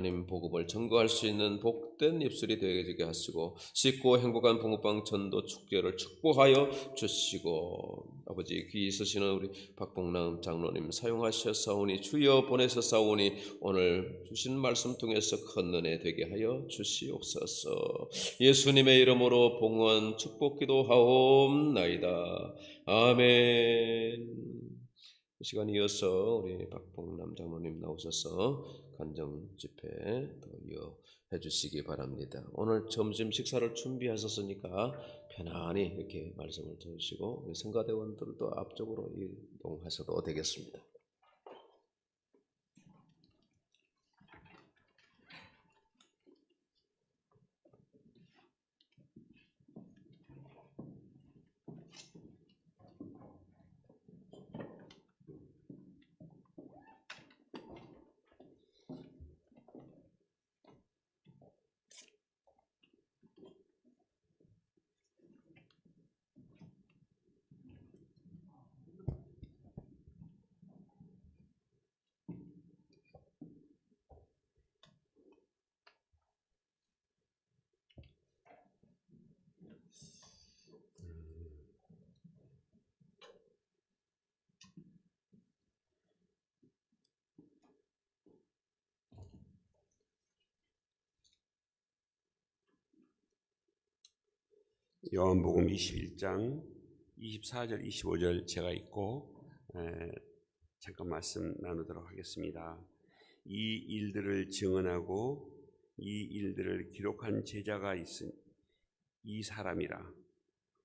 하나님 복음을 전거할 수 있는 복된 입술이 되게 하시고 씻고 행복한 붕어빵 전도 축제를 축복하여 주시고 아버지 귀 있으시는 우리 박봉남 장로님 사용하셨사오니 주여 보내서 싸우니 오늘 주신 말씀 통해서 큰 은혜 되게 하여 주시옵소서. 예수님의 이름으로 봉헌 축복 기도하옵나이다. 아멘. 이 시간 이어서 우리 박봉남 장로님 나오셔서 간정 집회 더 이어해 주시기 바랍니다. 오늘 점심 식사를 준비하셨으니까 편안히 이렇게 말씀을 들으시고 우리 성가대원들도 앞쪽으로 이동하셔도 되겠습니다. 요한복음 21장 24절 25절 제가 읽고 잠깐 말씀 나누도록 하겠습니다. 이 일들을 증언하고 이 일들을 기록한 제자가 있으니 이 사람이라.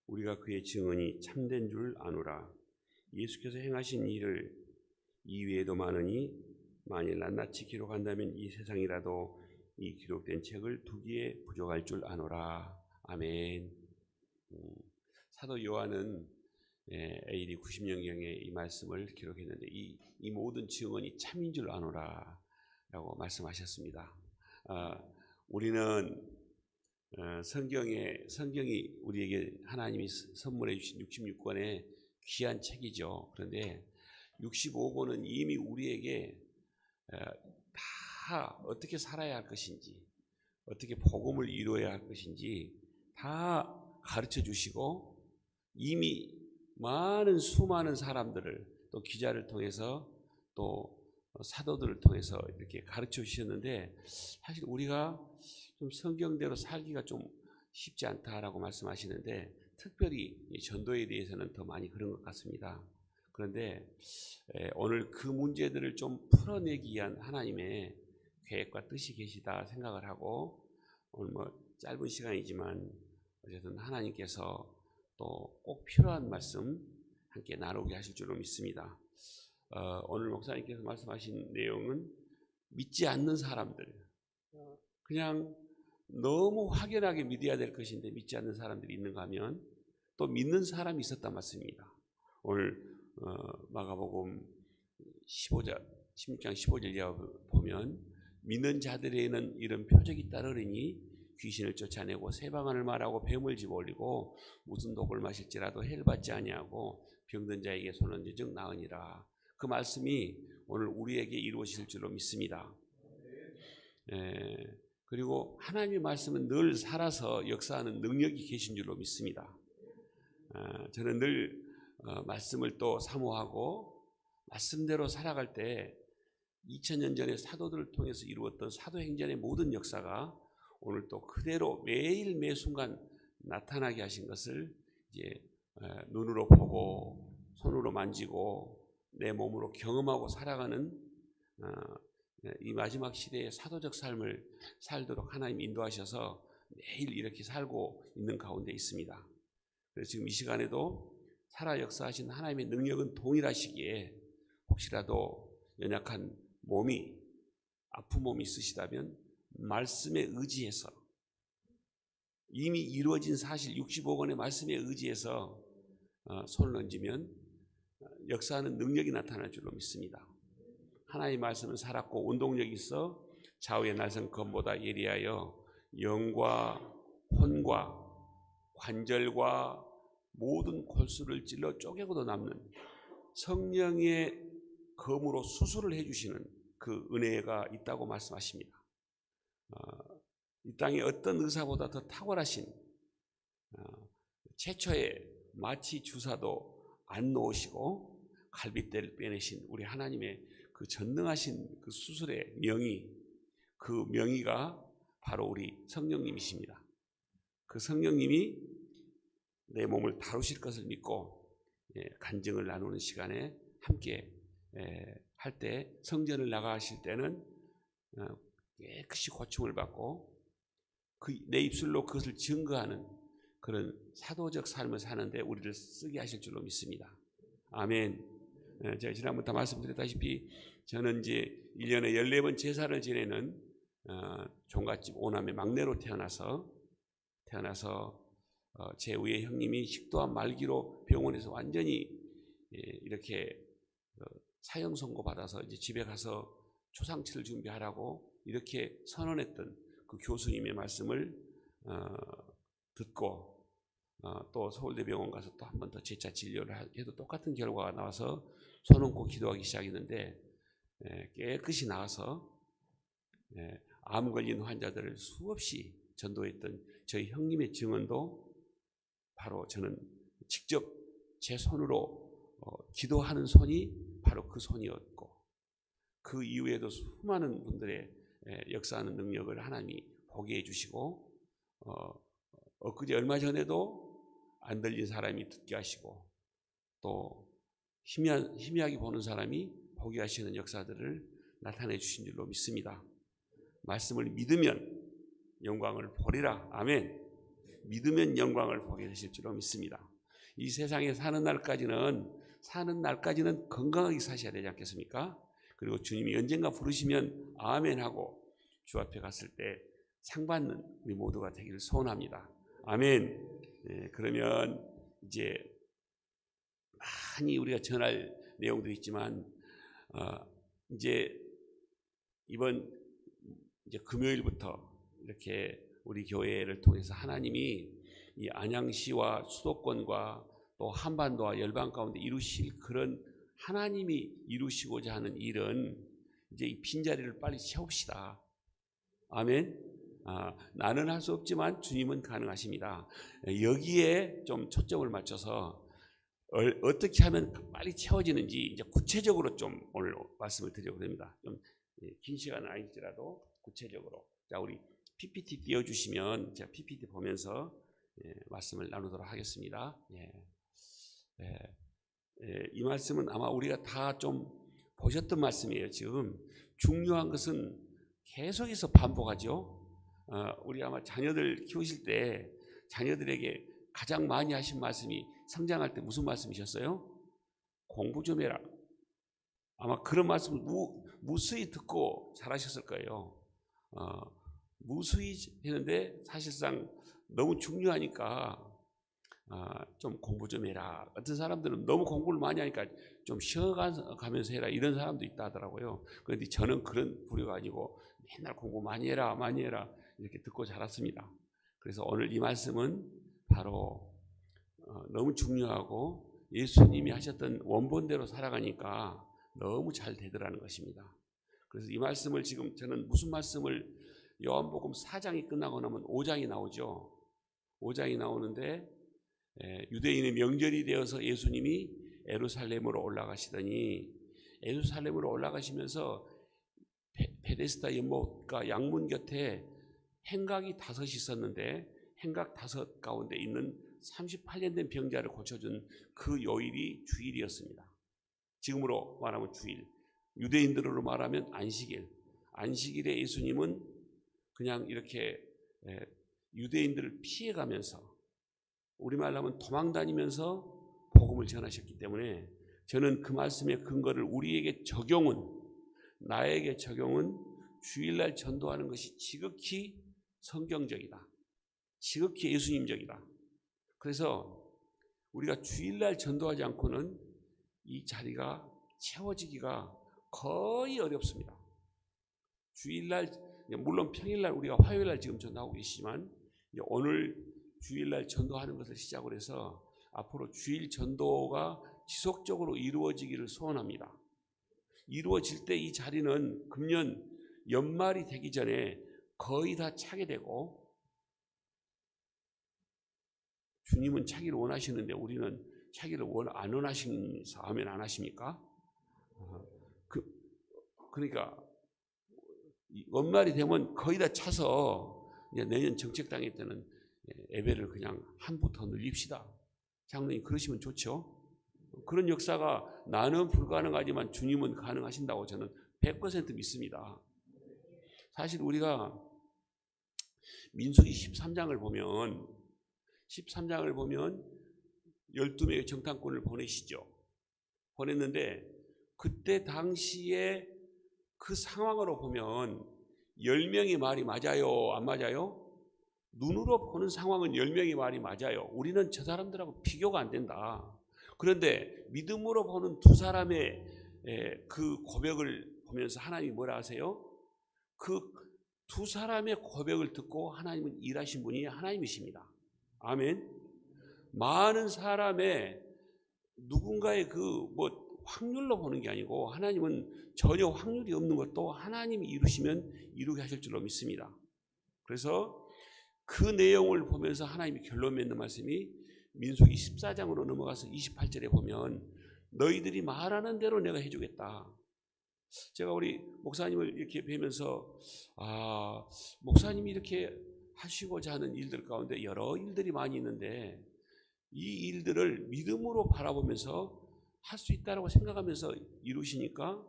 우리가 그의 증언이 참된 줄 아노라. 예수께서 행하신 일을 이외에도 많으니 만일 낱낱이 기록한다면 이 세상이라도 이 기록된 책을 두기에 부족할 줄 아노라. 아멘. 사도 요한은 AD 90년경에 이 말씀을 기록했는데 이 모든 증언이 참인 줄 아노라 라고 말씀하셨습니다. 우리는 성경이 우리에게 하나님이 선물해 주신 66권의 귀한 책이죠. 그런데 65권은 이미 우리에게 다 어떻게 살아야 할 것인지, 어떻게 복음을 이루어야 할 것인지 다 가르쳐 주시고 이미 수많은 사람들을 또 기자를 통해서 또 사도들을 통해서 이렇게 가르쳐 주셨는데 사실 우리가 좀 성경대로 살기가 좀 쉽지 않다라고 말씀하시는데 특별히 전도에 대해서는 더 많이 그런 것 같습니다. 그런데 오늘 그 문제들을 좀 풀어내기 위한 하나님의 계획과 뜻이 계시다 생각을 하고 오늘 짧은 시간이지만 어쨌든 하나님께서 또 꼭 필요한 말씀 함께 나누게 하실 줄로 믿습니다. 오늘 목사님께서 말씀하신 내용은 믿지 않는 사람들, 그냥 너무 확연하게 믿어야 될 것인데 믿지 않는 사람들이 있는가 하면 또 믿는 사람이 있었단 말씀입니다. 오늘 마가복음 16장 15절 이하 보면 믿는 자들에는 이런 표적이 따르리니 귀신을 쫓아내고 새방언을 말하고 뱀을 집어올리고 무슨 독을 마실지라도 해를 받지 아니하고 병든 자에게 손은 즉 나으니라. 그 말씀이 오늘 우리에게 이루어질 줄로 믿습니다. 그리고 하나님의 말씀은 늘 살아서 역사하는 능력이 계신 줄로 믿습니다. 저는 늘 말씀을 또 사모하고 말씀대로 살아갈 때 2000년 전에 사도들을 통해서 이루었던 사도행전의 모든 역사가 오늘 또 그대로 매일 매 순간 나타나게 하신 것을 이제 눈으로 보고 손으로 만지고 내 몸으로 경험하고 살아가는 이 마지막 시대의 사도적 삶을 살도록 하나님 인도하셔서 매일 이렇게 살고 있는 가운데 있습니다. 그래서 지금 이 시간에도 살아 역사하신 하나님의 능력은 동일하시기에 혹시라도 연약한 몸이 아픈 몸이 있으시다면 말씀에 의지해서 이미 이루어진 사실 65권의 말씀에 의지해서 손을 얹으면 역사하는 능력이 나타날 줄로 믿습니다. 하나님의 말씀은 살았고 운동력이 있어 좌우의 날선 검보다 예리하여 영과 혼과 관절과 모든 골수를 찔러 쪼개고도 남는 성령의 검으로 수술을 해주시는 그 은혜가 있다고 말씀하십니다. 이 땅의 어떤 의사보다 더 탁월하신 최초의 마취 주사도 안 놓으시고 갈빗대를 빼내신 우리 하나님의 그 전능하신 그 수술의 명의, 그 명의가 바로 우리 성령님이십니다. 그 성령님이 내 몸을 다루실 것을 믿고 간증을 나누는 시간에 함께 할 때, 성전을 나가실 때는 깨끗이 고침을 받고 내 입술로 그것을 증거하는 그런 사도적 삶을 사는데 우리를 쓰게 하실 줄로 믿습니다. 아멘. 제가 지난번부터 말씀드렸다시피 저는 이제 1년에 14번 제사를 지내는 종갓집 5남매 막내로 태어나서 제 위에 형님이 식도암 말기로 병원에서 완전히 이렇게 사형 선고 받아서 이제 집에 가서 초상치를 준비하라고 이렇게 선언했던 그 교수님의 말씀을 듣고 또 서울대병원 가서 또 한 번 더 재차 진료를 해도 똑같은 결과가 나와서 손 얹고 기도하기 시작했는데 깨끗이 나와서 암 걸린 환자들을 수없이 전도했던 저희 형님의 증언도 바로 저는 직접 제 손으로 기도하는 손이 바로 그 손이었고, 그 이후에도 수많은 분들의 역사하는 능력을 하나님이 보게 해주시고, 엊그제 얼마 전에도 안 들린 사람이 듣게 하시고, 또 희미하게 보는 사람이 보게 하시는 역사들을 나타내 주신 줄로 믿습니다. 말씀을 믿으면 영광을 보리라. 아멘. 믿으면 영광을 보게 되실 줄로 믿습니다. 이 세상에 사는 날까지는 건강하게 사셔야 되지 않겠습니까? 그리고 주님이 언젠가 부르시면 아멘 하고 주 앞에 갔을 때 상 받는 우리 모두가 되기를 소원합니다. 아멘. 그러면 이제 많이 우리가 전할 내용도 있지만 이제 이번 이제 금요일부터 이렇게 우리 교회를 통해서 하나님이 이 안양시와 수도권과 또 한반도와 열방 가운데 이루실 그런 하나님이 이루시고자 하는 일은 이제 이 빈자리를 빨리 채웁시다. 아멘. 나는 할 수 없지만 주님은 가능하십니다. 여기에 좀 초점을 맞춰서 어떻게 하면 빨리 채워지는지 이제 구체적으로 좀 오늘 말씀을 드리려고 합니다. 좀 긴 시간은 아닐지라도 구체적으로. 자, 우리 PPT 띄워주시면 제가 PPT 보면서 말씀을 나누도록 하겠습니다. 이 말씀은 아마 우리가 다 좀 보셨던 말씀이에요. 지금 중요한 것은 계속해서 반복하죠. 우리 아마 자녀들 키우실 때 자녀들에게 가장 많이 하신 말씀이 성장할 때 무슨 말씀이셨어요? 공부 좀 해라. 아마 그런 말씀을 무수히 듣고 잘하셨을 거예요. 무수히 했는데 사실상 너무 중요하니까 좀 공부 좀 해라. 어떤 사람들은 너무 공부를 많이 하니까 좀 쉬어가면서 해라 이런 사람도 있다 하더라고요. 그런데 저는 그런 부류가 아니고 맨날 공부 많이 해라 이렇게 듣고 자랐습니다. 그래서 오늘 이 말씀은 바로 너무 중요하고 예수님이 하셨던 원본대로 살아가니까 너무 잘 되더라는 것입니다. 그래서 이 말씀을 지금 저는 무슨 말씀을 요한복음 4장이 끝나고 나면 5장이 나오죠. 5장이 나오는데 유대인의 명절이 되어서 예수님이 예루살렘으로 올라가시더니 예루살렘으로 올라가시면서 베데스다 연못가 양문 곁에 행각이 5이 있었는데 행각 5 가운데 있는 38년 된 병자를 고쳐준 그 요일이 주일이었습니다. 지금으로 말하면 주일, 유대인들로 말하면 안식일. 안식일에 예수님은 그냥 이렇게 유대인들을 피해가면서 우리말로 하면 도망다니면서 복음을 전하셨기 때문에 저는 그 말씀의 근거를 우리에게 나에게 적용은 주일날 전도하는 것이 지극히 성경적이다. 지극히 예수님적이다. 그래서 우리가 주일날 전도하지 않고는 이 자리가 채워지기가 거의 어렵습니다. 주일날, 물론 평일날 우리가 화요일날 지금 전도하고 계시지만 오늘 주일날 전도하는 것을 시작으로 해서 앞으로 주일 전도가 지속적으로 이루어지기를 소원합니다. 이루어질 때 이 자리는 금년 연말이 되기 전에 거의 다 차게 되고, 주님은 차기를 원하시는데 우리는 차기를 안 원하시면서 아멘 안 하십니까? 그러니까 연말이 되면 거의 다 차서 이제 내년 정책당일 때는 예배를 그냥 한 부 더 늘립시다. 장로님 그러시면 좋죠. 그런 역사가 나는 불가능하지만 주님은 가능하신다고 저는 100% 믿습니다. 사실 우리가 민수기 13장을 보면 12명의 정탐꾼을 보내시죠. 보냈는데 그때 당시에 그 상황으로 보면 10명의 말이 맞아요? 안 맞아요? 눈으로 보는 상황은 10명의 말이 맞아요. 우리는 저 사람들하고 비교가 안 된다. 그런데 믿음으로 보는 두 사람의 그 고백을 보면서 하나님이 뭐라 하세요? 그 두 사람의 고백을 듣고 하나님은 일하신 분이 하나님이십니다. 아멘. 많은 사람의 누군가의 그 확률로 보는 게 아니고 하나님은 전혀 확률이 없는 것도 하나님이 이루시면 이루게 하실 줄로 믿습니다. 그래서 그 내용을 보면서 하나님이 결론 맺는 말씀이 민수기 14장으로 넘어가서 28절에 보면 너희들이 말하는 대로 내가 해주겠다. 제가 우리 목사님을 이렇게 뵈면서 목사님이 이렇게 하시고자 하는 일들 가운데 여러 일들이 많이 있는데 이 일들을 믿음으로 바라보면서 할 수 있다고 생각하면서 이루시니까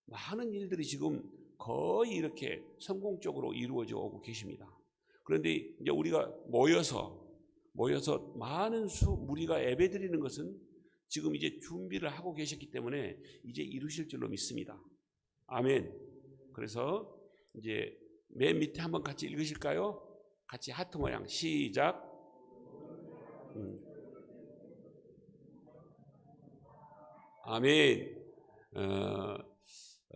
많은 일들이 지금 거의 이렇게 성공적으로 이루어져 오고 계십니다. 그런데 이제 우리가 모여서 많은 무리가 예배드리는 것은 지금 이제 준비를 하고 계셨기 때문에 이제 이루실 줄로 믿습니다. 아멘. 그래서 이제 맨 밑에 한번 같이 읽으실까요? 같이 하트 모양 시작. 아멘.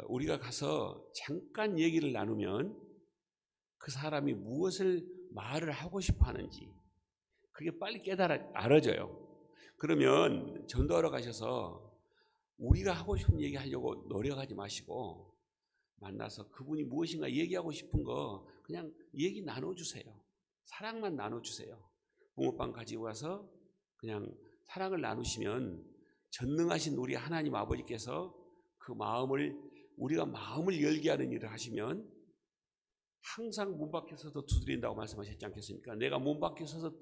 우리가 가서 잠깐 얘기를 나누면 그 사람이 무엇을 말을 하고 싶어 하는지 그게 빨리 알아져요. 그러면 전도하러 가셔서 우리가 하고 싶은 얘기 하려고 노력하지 마시고 만나서 그분이 무엇인가 얘기하고 싶은 거 그냥 얘기 나눠주세요. 사랑만 나눠주세요. 붕어빵 가지고 와서 그냥 사랑을 나누시면 전능하신 우리 하나님 아버지께서 그 우리가 마음을 열게 하는 일을 하시면 항상 문 밖에 서서 두드린다고 말씀하셨지 않겠습니까? 내가 문 밖에 서서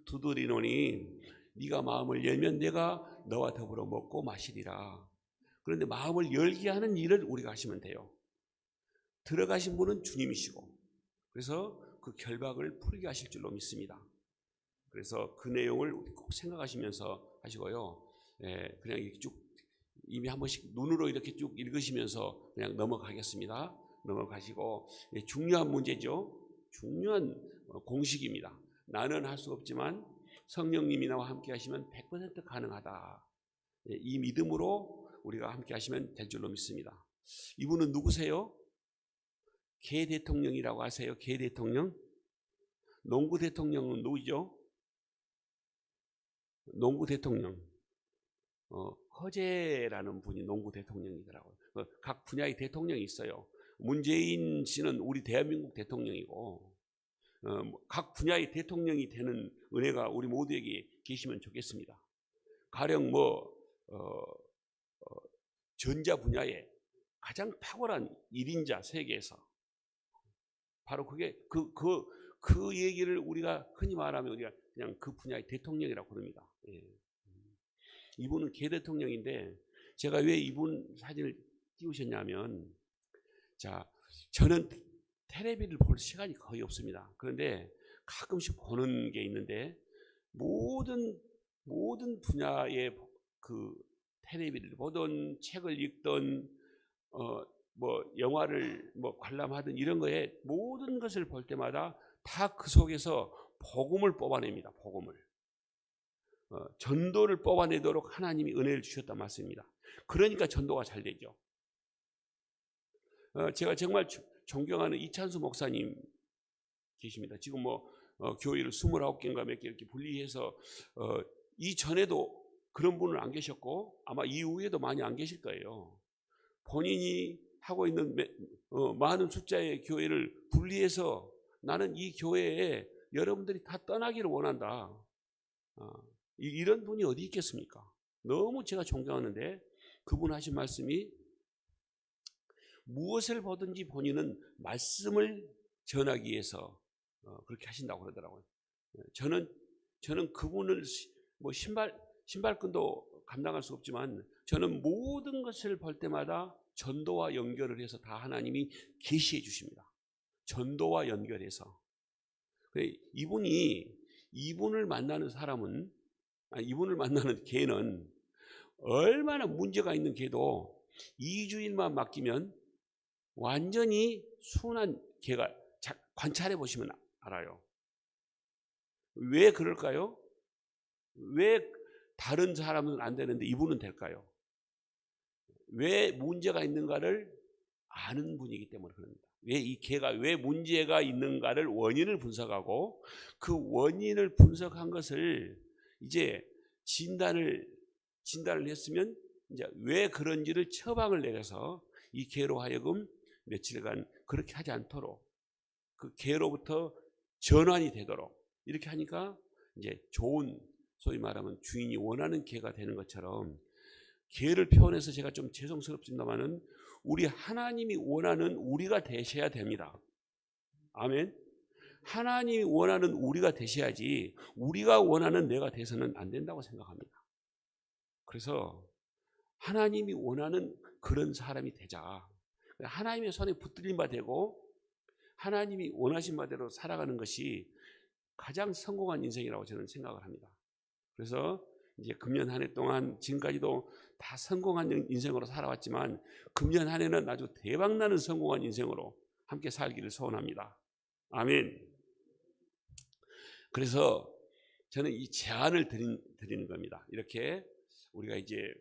두드리노니 네가 마음을 열면 내가 너와 더불어 먹고 마시리라. 그런데 마음을 열게 하는 일을 우리가 하시면 돼요. 들어가신 분은 주님이시고 그래서 그 결박을 풀게 하실 줄로 믿습니다. 그래서 그 내용을 꼭 생각하시면서 하시고요. 그냥 이렇게 쭉 이미 한 번씩 눈으로 이렇게 쭉 읽으시면서 그냥 넘어가겠습니다. 넘어가시고 중요한 문제죠. 중요한 공식입니다. 나는 할 수 없지만 성령님이 나와 함께 하시면 100% 가능하다. 이 믿음으로 우리가 함께 하시면 될 줄로 믿습니다. 이분은 누구세요? 개 대통령이라고 아세요? 개 대통령? 농구 대통령은 누구죠? 농구 대통령. 허재라는 분이 농구 대통령이더라고요. 각 분야의 대통령이 있어요. 문재인 씨는 우리 대한민국 대통령이고 각 분야의 대통령이 되는 은혜가 우리 모두에게 계시면 좋겠습니다. 가령 전자 분야에 가장 탁월한 1인자 세계에서 바로 그게 그 얘기를 우리가 흔히 말하면 우리가 그냥 그 분야의 대통령이라고 부릅니다. 이분은 개 대통령인데 제가 왜 이분 사진을 띄우셨냐면 저는 텔레비를 볼 시간이 거의 없습니다. 그런데 가끔씩 보는 게 있는데 모든 분야의 그 텔레비를 보던 책을 읽던 영화를 관람하든 이런 거에 모든 것을 볼 때마다 다 그 속에서 복음을 뽑아냅니다. 복음을. 전도를 뽑아내도록 하나님이 은혜를 주셨단 말씀입니다. 그러니까 전도가 잘 되죠. 제가 정말 존경하는 이찬수 목사님 계십니다. 지금 교회를 29개인가 몇 개 이렇게 분리해서 이전에도 그런 분은 안 계셨고 아마 이후에도 많이 안 계실 거예요. 본인이 하고 있는 많은 숫자의 교회를 분리해서 나는 이 교회에 여러분들이 다 떠나기를 원한다. 이런 분이 어디 있겠습니까? 너무 제가 존경하는데 그분 하신 말씀이 무엇을 보든지 본인은 말씀을 전하기 위해서 그렇게 하신다고 그러더라고요. 저는 그분을 뭐 신발끈도 감당할 수 없지만 저는 모든 것을 볼 때마다 전도와 연결을 해서 다 하나님이 계시해 주십니다. 전도와 연결해서. 이분을 만나는 사람은, 이분을 만나는 개는 얼마나 문제가 있는 개도 2주일만 맡기면 완전히 순한 개가 관찰해 보시면 알아요. 왜 그럴까요? 왜 다른 사람은 안 되는데 이분은 될까요? 왜 문제가 있는가를 아는 분이기 때문에 그럽니다. 왜 이 개가 왜 문제가 있는가를 원인을 분석하고 그 원인을 분석한 것을 이제 진단을 했으면 이제 왜 그런지를 처방을 내려서 이 개로 하여금 며칠간 그렇게 하지 않도록 그 개로부터 전환이 되도록 이렇게 하니까 이제 좋은 소위 말하면 주인이 원하는 개가 되는 것처럼 개를 표현해서 제가 좀 죄송스럽습니다만은 우리 하나님이 원하는 우리가 되셔야 됩니다. 아멘. 하나님이 원하는 우리가 되셔야지 우리가 원하는 내가 돼서는 안 된다고 생각합니다. 그래서 하나님이 원하는 그런 사람이 되자. 하나님의 손에 붙들린 바 되고 하나님이 원하신 바대로 살아가는 것이 가장 성공한 인생이라고 저는 생각을 합니다. 그래서 이제 금년 한 해 동안 지금까지도 다 성공한 인생으로 살아왔지만 금년 한 해는 아주 대박나는 성공한 인생으로 함께 살기를 소원합니다. 아멘. 그래서 저는 이 제안을 드리는 겁니다. 이렇게 우리가 이제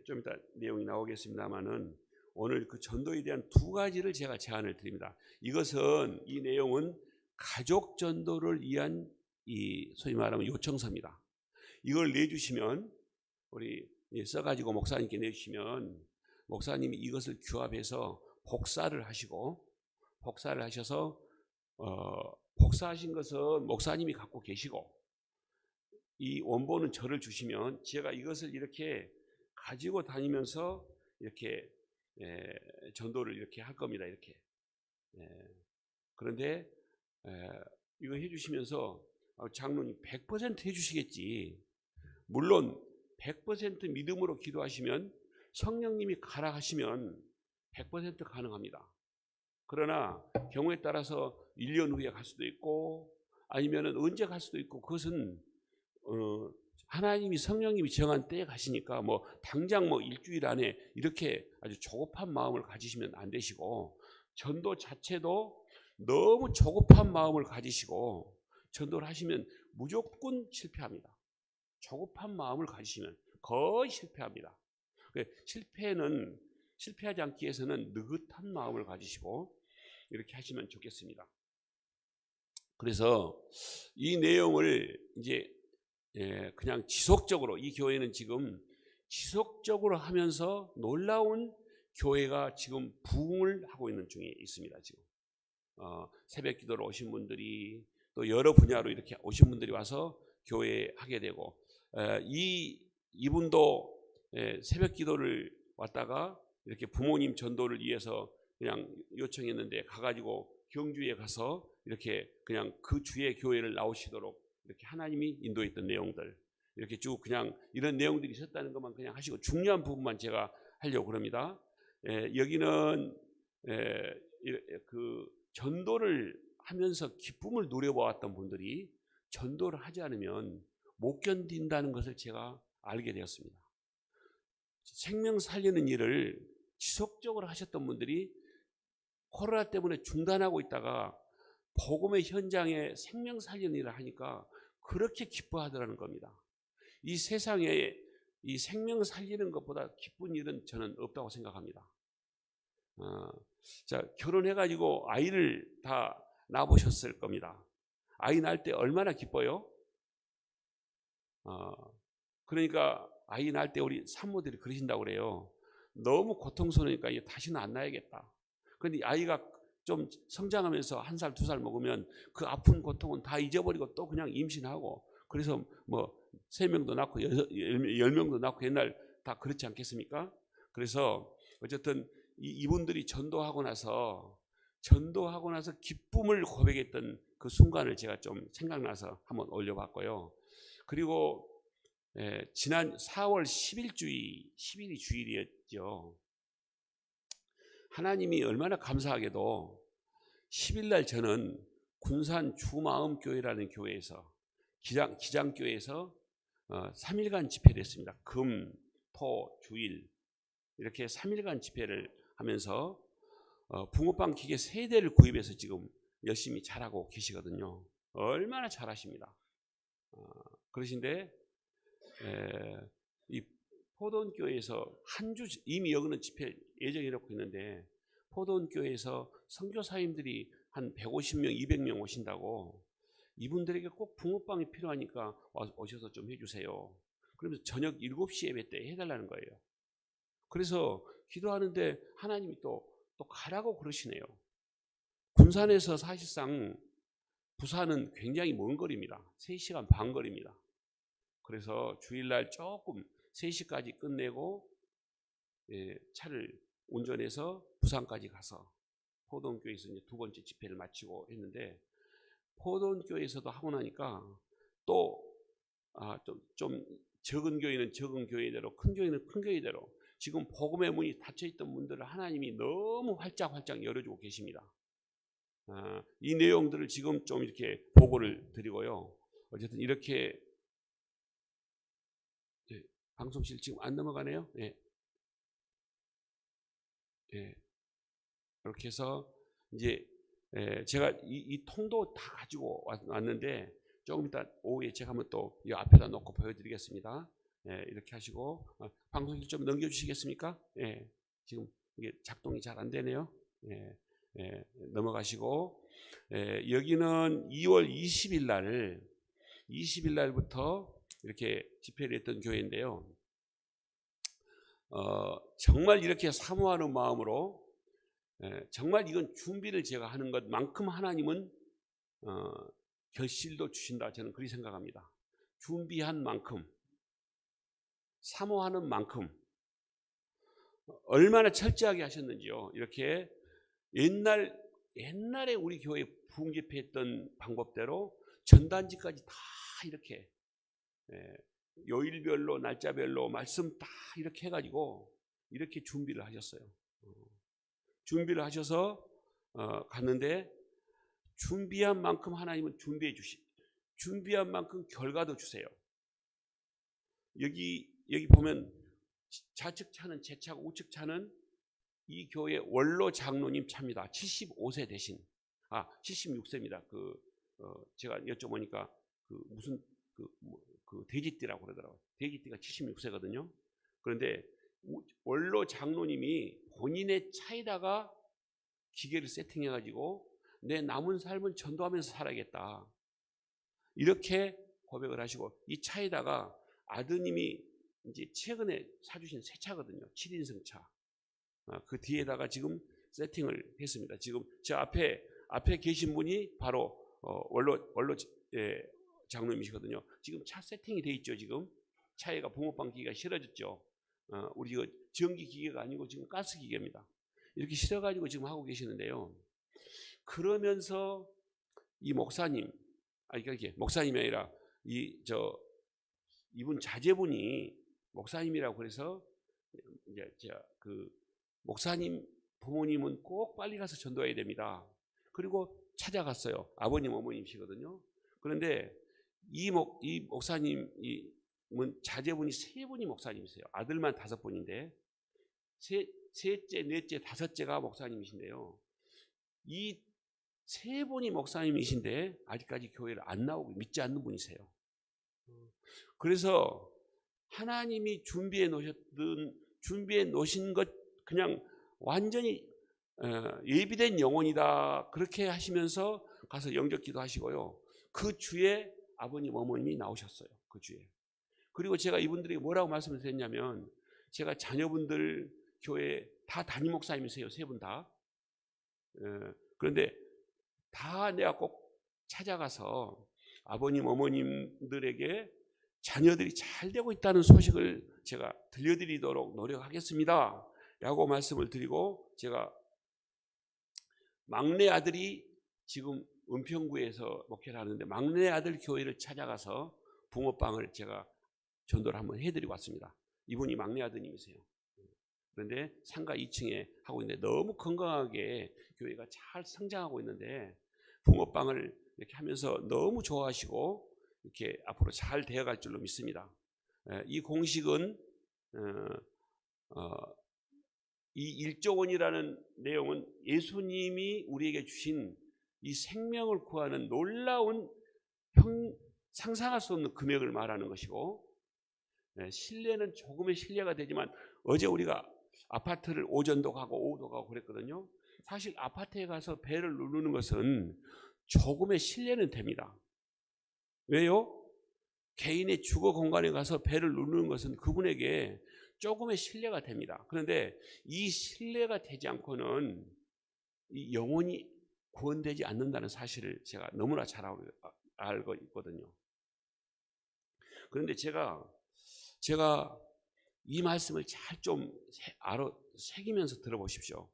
좀 이따 내용이 나오겠습니다만은 오늘 그 전도에 대한 두 가지를 제가 제안을 드립니다. 이 내용은 가족 전도를 위한 이 소위 말하면 요청서입니다. 이걸 내주시면 우리 써가지고 목사님께 내주시면 목사님이 이것을 규합해서 복사를 하셔서 복사하신 것은 목사님이 갖고 계시고 이 원본은 저를 주시면 제가 이것을 이렇게 가지고 다니면서 이렇게 전도를 이렇게 할 겁니다. 이렇게. 그런데 이거 해주시면서 장로님 100% 해주시겠지. 물론 100% 믿음으로 기도하시면 성령님이 가라 하시면 100% 가능합니다. 그러나 경우에 따라서 1년 후에 갈 수도 있고 아니면 언제 갈 수도 있고 그것은 하나님이 성령님이 정한 때에 가시니까 뭐 당장 뭐 일주일 안에 이렇게 아주 조급한 마음을 가지시면 안 되시고 전도 자체도 너무 조급한 마음을 가지시고 전도를 하시면 무조건 실패합니다. 조급한 마음을 가지시면 거의 실패합니다. 실패하지 않기 위해서는 느긋한 마음을 가지시고 이렇게 하시면 좋겠습니다. 그래서 이 내용을 이제 그냥 지속적으로 이 교회는 지금 지속적으로 하면서 놀라운 교회가 지금 부흥을 하고 있는 중에 있습니다. 지금 새벽 기도로 오신 분들이 또 여러 분야로 이렇게 오신 분들이 와서 교회에 하게 되고 이분도 새벽 기도를 왔다가 이렇게 부모님 전도를 위해서 그냥 요청했는데 가가지고 경주에 가서 이렇게 그냥 그 주의 교회를 나오시도록 이렇게 하나님이 인도했던 내용들 이렇게 쭉 그냥 이런 내용들이 있었다는 것만 그냥 하시고 중요한 부분만 제가 하려고 그럽니다. 여기는 그 전도를 하면서 기쁨을 누려보았던 분들이 전도를 하지 않으면 못 견딘다는 것을 제가 알게 되었습니다. 생명 살리는 일을 지속적으로 하셨던 분들이 코로나 때문에 중단하고 있다가 복음의 현장에 생명 살리는 일을 하니까 그렇게 기뻐하더라는 겁니다. 이 세상에 이 생명 살리는 것보다 기쁜 일은 저는 없다고 생각합니다. 자, 결혼해가지고 아이를 다 낳아보셨을 겁니다. 아이 낳을 때 얼마나 기뻐요? 그러니까 아이 낳을 때 우리 산모들이 그러신다고 그래요. 너무 고통스러우니까 이게 다시는 안 나야겠다. 그런데 아이가 좀 성장하면서 1살, 2살 먹으면 그 아픈 고통은 다 잊어버리고 또 그냥 임신하고, 그래서 뭐 3명도 낳고 10명도 낳고 옛날 다 그렇지 않겠습니까? 그래서 어쨌든 이분들이 전도하고 나서 기쁨을 고백했던 그 순간을 제가 좀 생각나서 한번 올려봤고요. 그리고 지난 4월 10일이 주일이었죠. 하나님이 얼마나 감사하게도 10일날 저는 군산 주마음교회라는 교회에서 기장교회에서 3일간 집회를 했습니다. 금, 토, 주일 이렇게 3일간 집회를 하면서 붕어빵 기계 3대를 구입해서 지금 열심히 잘하고 계시거든요. 얼마나 잘하십니다. 그러신데 이 포도원교회에서 한 주 이미 여기는 집회 예정해 놓고 있는데, 포도원교회에서 선교사님들이 한 150명, 200명 오신다고, 이분들에게 꼭 붕어빵이 필요하니까 오셔서 좀 해주세요. 그러면서 저녁 7시 예배 때 해달라는 거예요. 그래서 기도하는데 하나님이 또 가라고 그러시네요. 군산에서 사실상 부산은 굉장히 먼 거리입니다. 3시간 반 거리입니다. 그래서 주일날 조금 3시까지 끝내고 차를 운전해서 부산까지 가서 포도원교회에서 이제 2번째 집회를 마치고 했는데, 포도원교회에서도 하고 나니까 또 좀 적은 교회는 적은 교회대로, 큰 교회는 큰 교회대로 지금 복음의 문이 닫혀있던 분들을 하나님이 너무 활짝 열어주고 계십니다. 이 내용들을 지금 좀 이렇게 보고를 드리고요. 어쨌든 이렇게 방송실 지금 안 넘어가네요. 이렇게 해서 이제 제가 이 통도 다 가지고 왔는데, 조금 이따 오후에 제가 한번 또 이 앞에다 놓고 보여드리겠습니다. 이렇게 하시고 방송실 좀 넘겨주시겠습니까? 지금 이게 작동이 잘 안 되네요. 넘어가시고, 여기는 2월 20일 날부터 이렇게 집회를 했던 교회인데요. 정말 이렇게 사모하는 마음으로, 정말 이건 준비를 제가 하는 것만큼 하나님은 결실도 주신다, 저는 그렇게 생각합니다. 준비한 만큼, 사모하는 만큼 얼마나 철저하게 하셨는지요. 이렇게 옛날에 우리 교회 부흥집회했던 방법대로 전단지까지 다 이렇게 요일별로 날짜별로 말씀 다 이렇게 해가지고 이렇게 준비를 하셨어요. 준비를 하셔서 갔는데, 준비한 만큼 하나님은 준비한 만큼 결과도 주세요. 여기 보면 좌측 차는 제 차고 우측 차는 이 교회 원로 장로님 차입니다. 75세 대신 76세입니다. 제가 여쭤보니까 무슨 돼지띠라고 그러더라고요. 돼지띠가 76세거든요. 그런데 원로 장로님이 본인의 차에다가 기계를 세팅해가지고 내 남은 삶은 전도하면서 살아야겠다, 이렇게 고백을 하시고, 이 차에다가 아드님이 이제 최근에 사주신 새 차거든요. 7인승 차. 그 뒤에다가 지금 세팅을 했습니다. 지금 저 앞에 계신 분이 바로 원로 장로님이시거든요. 지금 차 세팅이 돼 있죠. 지금 차에가 붕어빵 기계가 실어졌죠. 우리 이거 전기 기계가 아니고 지금 가스 기계입니다. 이렇게 실어가지고 지금 하고 계시는데요. 그러면서 이 목사님, 이게 목사님이 아니라 이분 자제분이 목사님이라고 그래서, 이제 목사님 부모님은 꼭 빨리 가서 전도해야 됩니다. 그리고 찾아갔어요. 아버님 어머님이시거든요. 그런데 이 목사님은 자제분이 3분이 목사님이세요. 아들만 5분인데 셋째, 넷째, 5째가 목사님이신데요. 이 3분이 목사님이신데 아직까지 교회를 안 나오고 믿지 않는 분이세요. 그래서 하나님이 준비해 놓으신 것, 그냥 완전히 예비된 영혼이다, 그렇게 하시면서 가서 영접 기도하시고요. 그 주에 아버님 어머님이 나오셨어요. 그 주에. 그리고 제가 이분들에게 뭐라고 말씀을 드렸냐면, 제가 자녀분들 교회 다 담임 목사님이세요. 세 분 다. 그런데 다 내가 꼭 찾아가서 아버님 어머님들에게 자녀들이 잘 되고 있다는 소식을 제가 들려드리도록 노력하겠습니다 라고 말씀을 드리고, 제가 막내 아들이 지금 은평구에서 목회를 하는데 막내 아들 교회를 찾아가서 붕어빵을 제가 전도를 한번 해드리고 왔습니다. 이분이 막내 아드님이세요. 그런데 상가 2층에 하고 있는데 너무 건강하게 교회가 잘 성장하고 있는데 붕어빵을 이렇게 하면서 너무 좋아하시고 이렇게 앞으로 잘 되어갈 줄로 믿습니다. 이 공식은 이 1조 원이라는 내용은 예수님이 우리에게 주신 이 생명을 구하는 놀라운 상상할 수 없는 금액을 말하는 것이고, 신뢰는 조금의 신뢰가 되지만 어제 우리가 아파트를 오전도 가고 오후도 가고 그랬거든요. 사실 아파트에 가서 벨을 누르는 것은 조금의 신뢰는 됩니다. 왜요? 개인의 주거 공간에 가서 벨을 누르는 것은 그분에게 조금의 신뢰가 됩니다. 그런데 이 신뢰가 되지 않고는 이 영혼이 구원되지 않는다는 사실을 제가 너무나 잘 알고 있거든요. 그런데 제가 이 말씀을 잘 좀 새기면서 들어보십시오.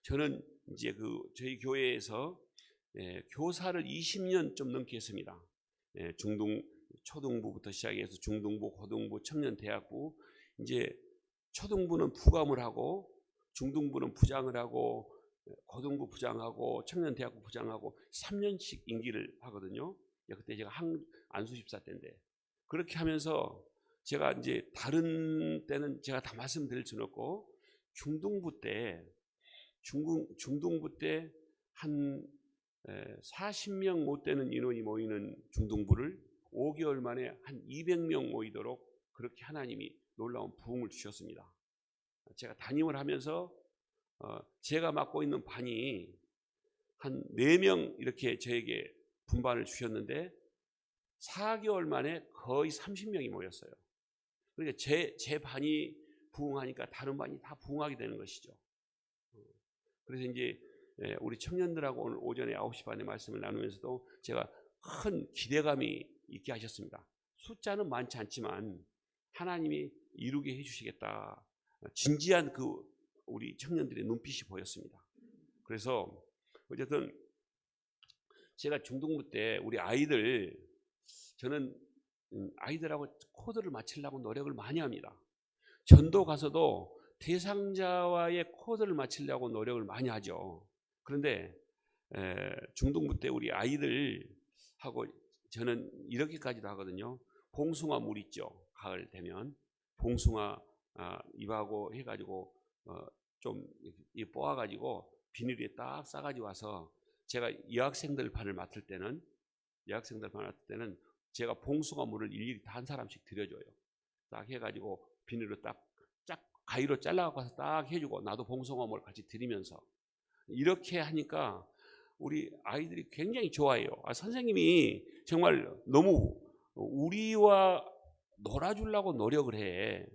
저는 이제 저희 교회에서 교사를 20년 좀 넘게 했습니다. 초등부부터 시작해서 중등부, 고등부, 청년대학부, 이제 초등부는 부감을 하고 중등부는 부장을 하고 고등부 부장하고 청년대학부 부장하고 3년씩 임기를 하거든요. 그때 제가 안수집사 때인데, 그렇게 하면서 제가 이제 다른 때는 제가 다 말씀드릴 수는 없고 중등부 때 한 40명 못 되는 인원이 모이는 중등부를 5개월 만에 한 200명 모이도록 그렇게 하나님이 놀라운 부흥을 주셨습니다. 제가 담임을 하면서 제가 맡고 있는 반이 한 4명 이렇게 저에게 분반을 주셨는데 4개월 만에 거의 30명이 모였어요. 그러니까 제 반이 부흥하니까 다른 반이 다 부흥하게 되는 것이죠. 그래서 이제 우리 청년들하고 오늘 오전에 9시 반에 말씀을 나누면서도 제가 큰 기대감이 있게 하셨습니다. 숫자는 많지 않지만 하나님이 이루게 해주시겠다. 진지한 우리 청년들의 눈빛이 보였습니다. 그래서 어쨌든 제가 중등부 때 우리 저는 아이들하고 코드를 맞추려고 노력을 많이 합니다. 전도 가서도 대상자와의 코드를 맞추려고 노력을 많이 하죠. 그런데 중등부 때 우리 아이들하고 저는 이렇게까지도 하거든요. 봉숭아 물 있죠. 가을 되면 봉숭아 잎하고 해가지고 좀 뽑아가지고 비닐에 딱 싸가지고 와서 제가 여학생들 반을 맡을 때는 제가 봉숭아 물을 일일이 다 한 사람씩 드려줘요. 딱 해가지고 비닐로 딱 가위로 잘라갖고 와서 딱 해주고 나도 봉숭아 물 같이 드리면서 이렇게 하니까 우리 아이들이 굉장히 좋아해요. 선생님이 정말 너무 우리와 놀아주려고 노력을 해.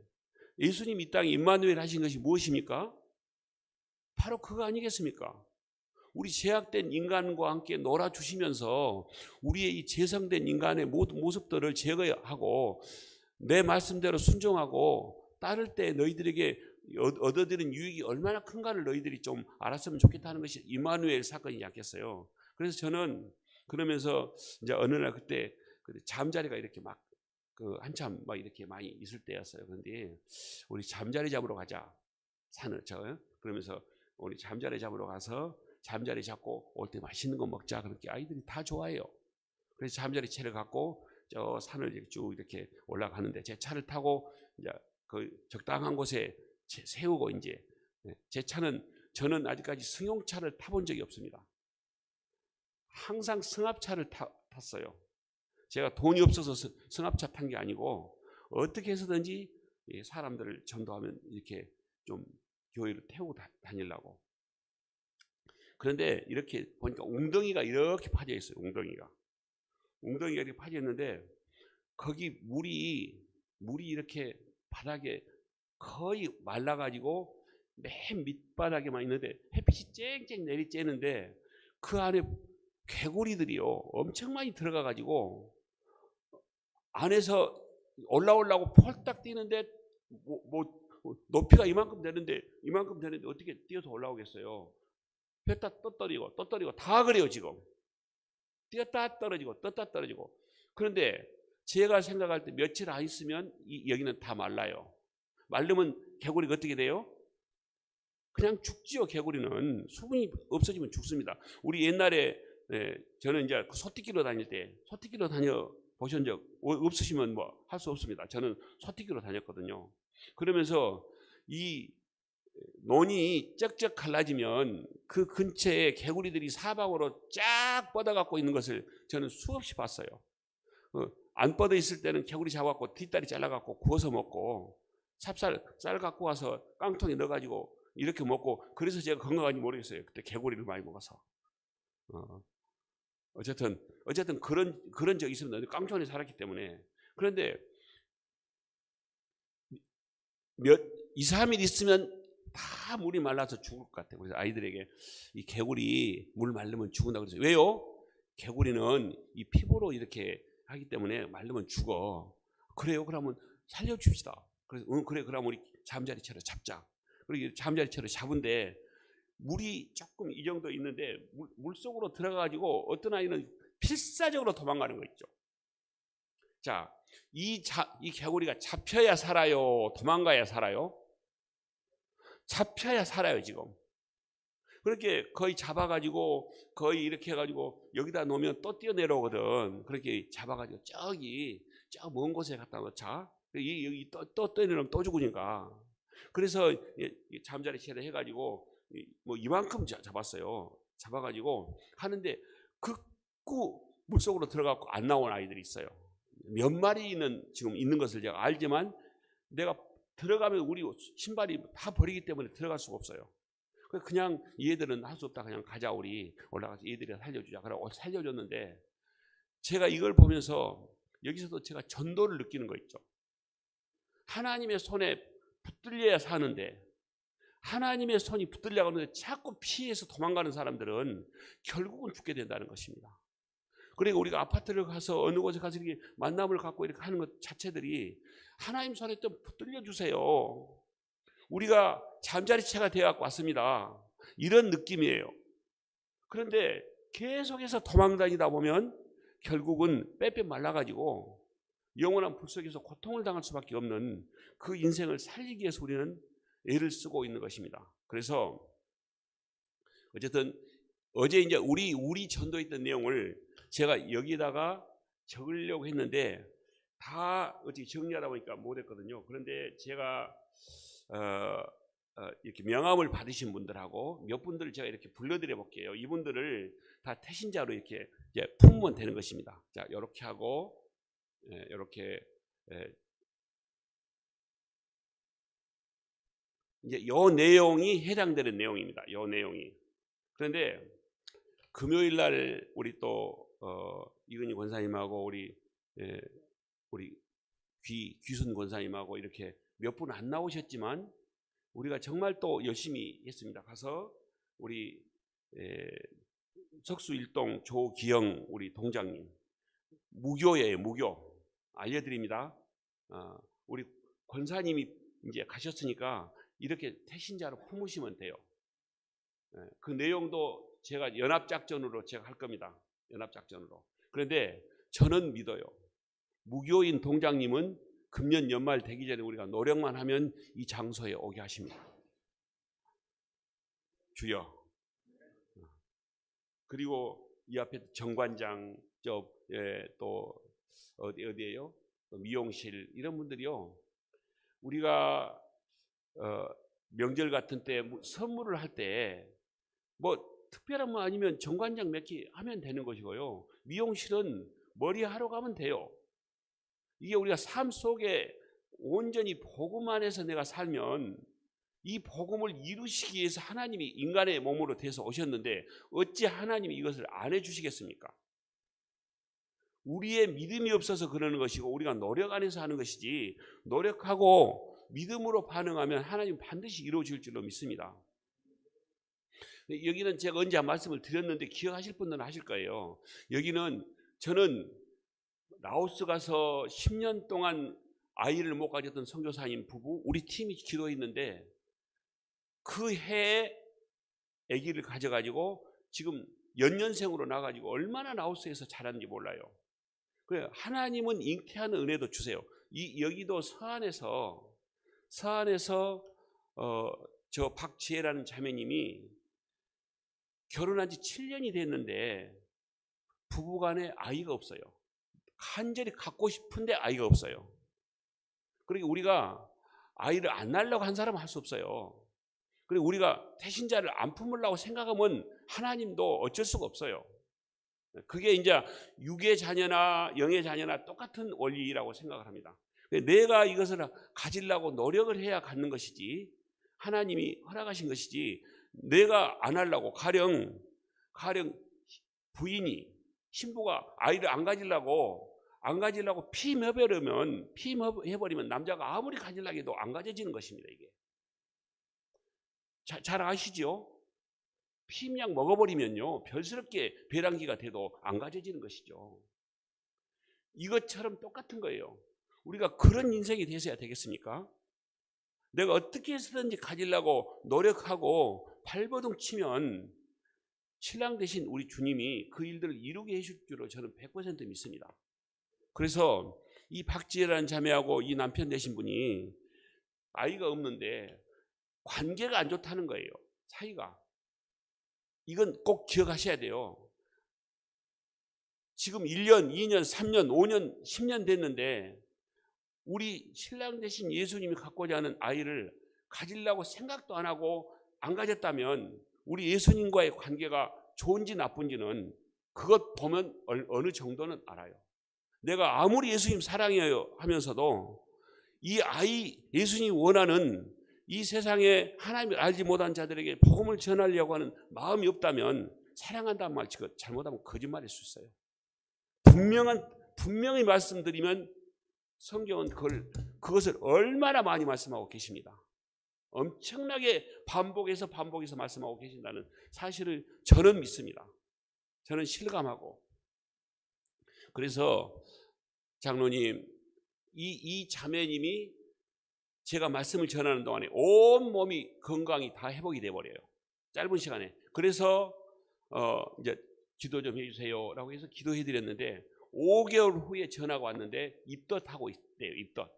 예수님 이 땅에 임마누엘 하신 것이 무엇입니까? 바로 그거 아니겠습니까? 우리 죄악된 인간과 함께 놀아주시면서 우리의 이 재성된 인간의 모든 모습들을 제거하고 내 말씀대로 순종하고 따를 때 너희들에게 얻어들인 유익이 얼마나 큰가를 너희들이 좀 알았으면 좋겠다는 것이 임마누엘 사건이지 않겠어요? 그래서 저는 그러면서 이제 어느 날 그때 잠자리가 이렇게 막 한참 막 이렇게 많이 있을 때였어요. 그런데 우리 잠자리 잡으러 가자. 그러면서 우리 잠자리 잡으러 가서 잠자리 잡고 올 때 맛있는 거 먹자. 그렇게 아이들이 다 좋아해요. 그래서 잠자리 채를 갖고 저 산을 쭉 이렇게 올라가는데 제 차를 타고 이제 적당한 곳에 세우고 이제 제 차는 저는 아직까지 승용차를 타본 적이 없습니다. 항상 승합차를 탔어요. 제가 돈이 없어서 승합차 탄 게 아니고 어떻게 해서든지 사람들을 전도하면 이렇게 좀 교회를 태우고 다니려고. 그런데 이렇게 보니까 웅덩이가 이렇게 파져 있어요. 웅덩이가 이렇게 파져 있는데 거기 물이 이렇게 바닥에 거의 말라가지고 맨 밑바닥에만 있는데 햇빛이 쨍쨍 내리쬐는데 그 안에 개구리들이요 엄청 많이 들어가 가지고 안에서 올라오려고 폴딱 뛰는데 높이가 이만큼 되는데 어떻게 뛰어서 올라오겠어요? 뺐다 떠떨이고 다 그래요. 지금 뛰었다 떨어지고 떴다 떨어지고. 그런데 제가 생각할 때 며칠 안 있으면 여기는 다 말라요. 마르면 개구리가 어떻게 돼요? 그냥 죽지요. 개구리는 수분이 없어지면 죽습니다. 우리 옛날에 저는 이제 소띠기로 다닐 때 소띠기로 다녀 보신 적 없으시면 뭐 할 수 없습니다. 저는 소띠기로 다녔거든요. 그러면서 이 논이 쩍쩍 갈라지면 그 근처에 개구리들이 사방으로 쫙 뻗어갖고 있는 것을 저는 수없이 봤어요. 안 뻗어 있을 때는 개구리 잡아갖고 뒷다리 잘라갖고 구워서 먹고 쌀 갖고 와서 깡통에 넣어가지고 이렇게 먹고 그래서 제가 건강한지 모르겠어요. 그때 개구리를 많이 먹어서. 어쨌든 그런 적이 있습니다. 깡통에 살았기 때문에. 그런데 2, 3일 있으면 다 물이 말라서 죽을 것 같아요. 그래서 아이들에게 이 개구리 물 말르면 죽는다고 그랬어요. 왜요? 개구리는 이 피부로 이렇게 하기 때문에 말르면 죽어. 그래요? 그러면 살려줍시다. 그래서 그래 그럼 우리 잠자리채로 잡자. 그리고 잠자리채로 잡은데 물이 조금 이 정도 있는데 물 속으로 들어가가지고 어떤 아이는 필사적으로 도망가는 거 있죠. 자, 이 개구리가 잡혀야 살아요? 도망가야 살아요? 잡혀야 살아요. 지금 그렇게 거의 잡아가지고 거의 이렇게 해가지고 여기다 놓으면 또 뛰어내려오거든. 그렇게 잡아가지고 저 먼 곳에 갖다 놓자. 여기 또 뛰어내려면 또 죽으니까. 그래서 잠자리채를 해가지고 뭐 이만큼 잡았어요. 잡아가지고 하는데 극구 물속으로 들어가고 안 나온 아이들이 있어요. 몇 마리는 지금 있는 것을 제가 알지만 내가 들어가면 우리 신발이 다 버리기 때문에 들어갈 수가 없어요. 그냥 얘들은 할 수 없다. 그냥 가자 우리 올라가서 얘들이 살려주자. 그러고 살려줬는데 제가 이걸 보면서 여기서도 제가 전도를 느끼는 거 있죠. 하나님의 손에 붙들려야 사는데 하나님의 손이 붙들려고 하는데 자꾸 피해서 도망가는 사람들은 결국은 죽게 된다는 것입니다. 그리고 우리가 아파트를 가서 어느 곳에 가서 이렇게 만남을 갖고 이렇게 하는 것 자체들이 하나님 손에 좀 붙들려 주세요. 우리가 잠자리채가 되어갖고 왔습니다. 이런 느낌이에요. 그런데 계속해서 도망다니다 보면 결국은 빼빼 말라가지고 영원한 불 속에서 고통을 당할 수밖에 없는 그 인생을 살리기 위해서 우리는 애를 쓰고 있는 것입니다. 그래서 어쨌든 어제 이제 우리 전도했던 내용을 제가 여기다가 적으려고 했는데 다 어떻게 정리하다 보니까 못했거든요. 그런데 제가 이렇게 명함을 받으신 분들하고 몇 분들을 제가 이렇게 불러드려 볼게요. 이분들을 다 태신자로 이렇게 이제 품으면 되는 것입니다. 자, 이렇게 하고 이렇게 이제 요 내용이 해당되는 내용입니다. 요 내용이. 그런데 금요일 날 우리 또 이근희 권사님하고 우리 귀순 권사님하고 이렇게 몇 분 안 나오셨지만 우리가 정말 또 열심히 했습니다. 가서 우리 석수일동 조기영 우리 동장님 무교예요. 무교 알려드립니다. 우리 권사님이 이제 가셨으니까 이렇게 태신자로 품으시면 돼요. 그 내용도 제가 연합작전으로 제가 할 겁니다. 연합작전으로. 그런데 저는 믿어요. 무교인 동장님은 금년 연말 되기 전에 우리가 노력만 하면 이 장소에 오게 하십니다. 주여. 그리고 이 앞에 정관장 또 어디예요? 또 미용실 이런 분들이요. 우리가 명절 같은 때 선물을 할 때 뭐 특별한 거 아니면 정관장 몇 개 하면 되는 것이고요. 미용실은 머리 하러 가면 돼요. 이게 우리가 삶 속에 온전히 복음 안에서 내가 살면 이 복음을 이루시기 위해서 하나님이 인간의 몸으로 돼서 오셨는데 어찌 하나님이 이것을 안 해주시겠습니까? 우리의 믿음이 없어서 그러는 것이고 우리가 노력 안에서 하는 것이지 노력하고 믿음으로 반응하면 하나님 반드시 이루어질 줄로 믿습니다. 여기는 제가 언제 한 말씀을 드렸는데 기억하실 분들은 하실 거예요. 여기는 저는 라오스 가서 10년 동안 아이를 못 가졌던 선교사님 부부, 우리 팀이 기도했는데 그 해에 아기를 가져가지고 지금 연년생으로 나가지고 얼마나 라오스에서 자랐는지 몰라요. 그래요. 하나님은 잉태하는 은혜도 주세요. 여기도 서안에서 저 박지혜라는 자매님이 결혼한 지 7년이 됐는데 부부간에 아이가 없어요. 간절히 갖고 싶은데 아이가 없어요. 그러니까 우리가 아이를 안 낳으려고 한 사람은 할 수 없어요. 그리고 우리가 태신자를 안 품으려고 생각하면 하나님도 어쩔 수가 없어요. 그게 이제 육의 자녀나 영의 자녀나 똑같은 원리라고 생각을 합니다. 내가 이것을 가지려고 노력을 해야 갖는 것이지 하나님이 허락하신 것이지 내가 안 하려고 가령 부인이 신부가 아이를 안 가지려고 피임해버리면 남자가 아무리 가지려고 해도 안 가져지는 것입니다. 이게 잘 아시죠? 피임약 먹어버리면요 별스럽게 배란기가 돼도 안 가져지는 것이죠. 이것처럼 똑같은 거예요. 우리가 그런 인생이 되셔야 되겠습니까? 내가 어떻게 해서든지 가지려고 노력하고 발버둥 치면 신랑 대신 우리 주님이 그 일들을 이루게 해줄 줄로 저는 100% 믿습니다. 그래서 이 박지혜라는 자매하고 이 남편 되신 분이 아이가 없는데 관계가 안 좋다는 거예요. 사이가. 이건 꼭 기억하셔야 돼요. 지금 1년, 2년, 3년, 5년, 10년 됐는데 우리 신랑 대신 예수님이 갖고자 하는 아이를 가지려고 생각도 안 하고 안 가졌다면 우리 예수님과의 관계가 좋은지 나쁜지는 그것 보면 어느 정도는 알아요. 내가 아무리 예수님 사랑해요 하면서도 이 아이 예수님이 원하는 이 세상에 하나님을 알지 못한 자들에게 복음을 전하려고 하는 마음이 없다면 사랑한다는 말 잘못하면 거짓말일 수 있어요. 분명히 말씀드리면 성경은 그것을 얼마나 많이 말씀하고 계십니다. 엄청나게 반복해서 말씀하고 계신다는 사실을 저는 믿습니다. 저는 실감하고. 그래서 장로님, 이 자매님이 제가 말씀을 전하는 동안에 온 몸이 건강이 다 회복이 돼버려요. 짧은 시간에. 그래서 이제 기도 좀 해주세요라고 해서 기도해드렸는데 5개월 후에 전화가 왔는데 입덧하고 있대요. 입덧.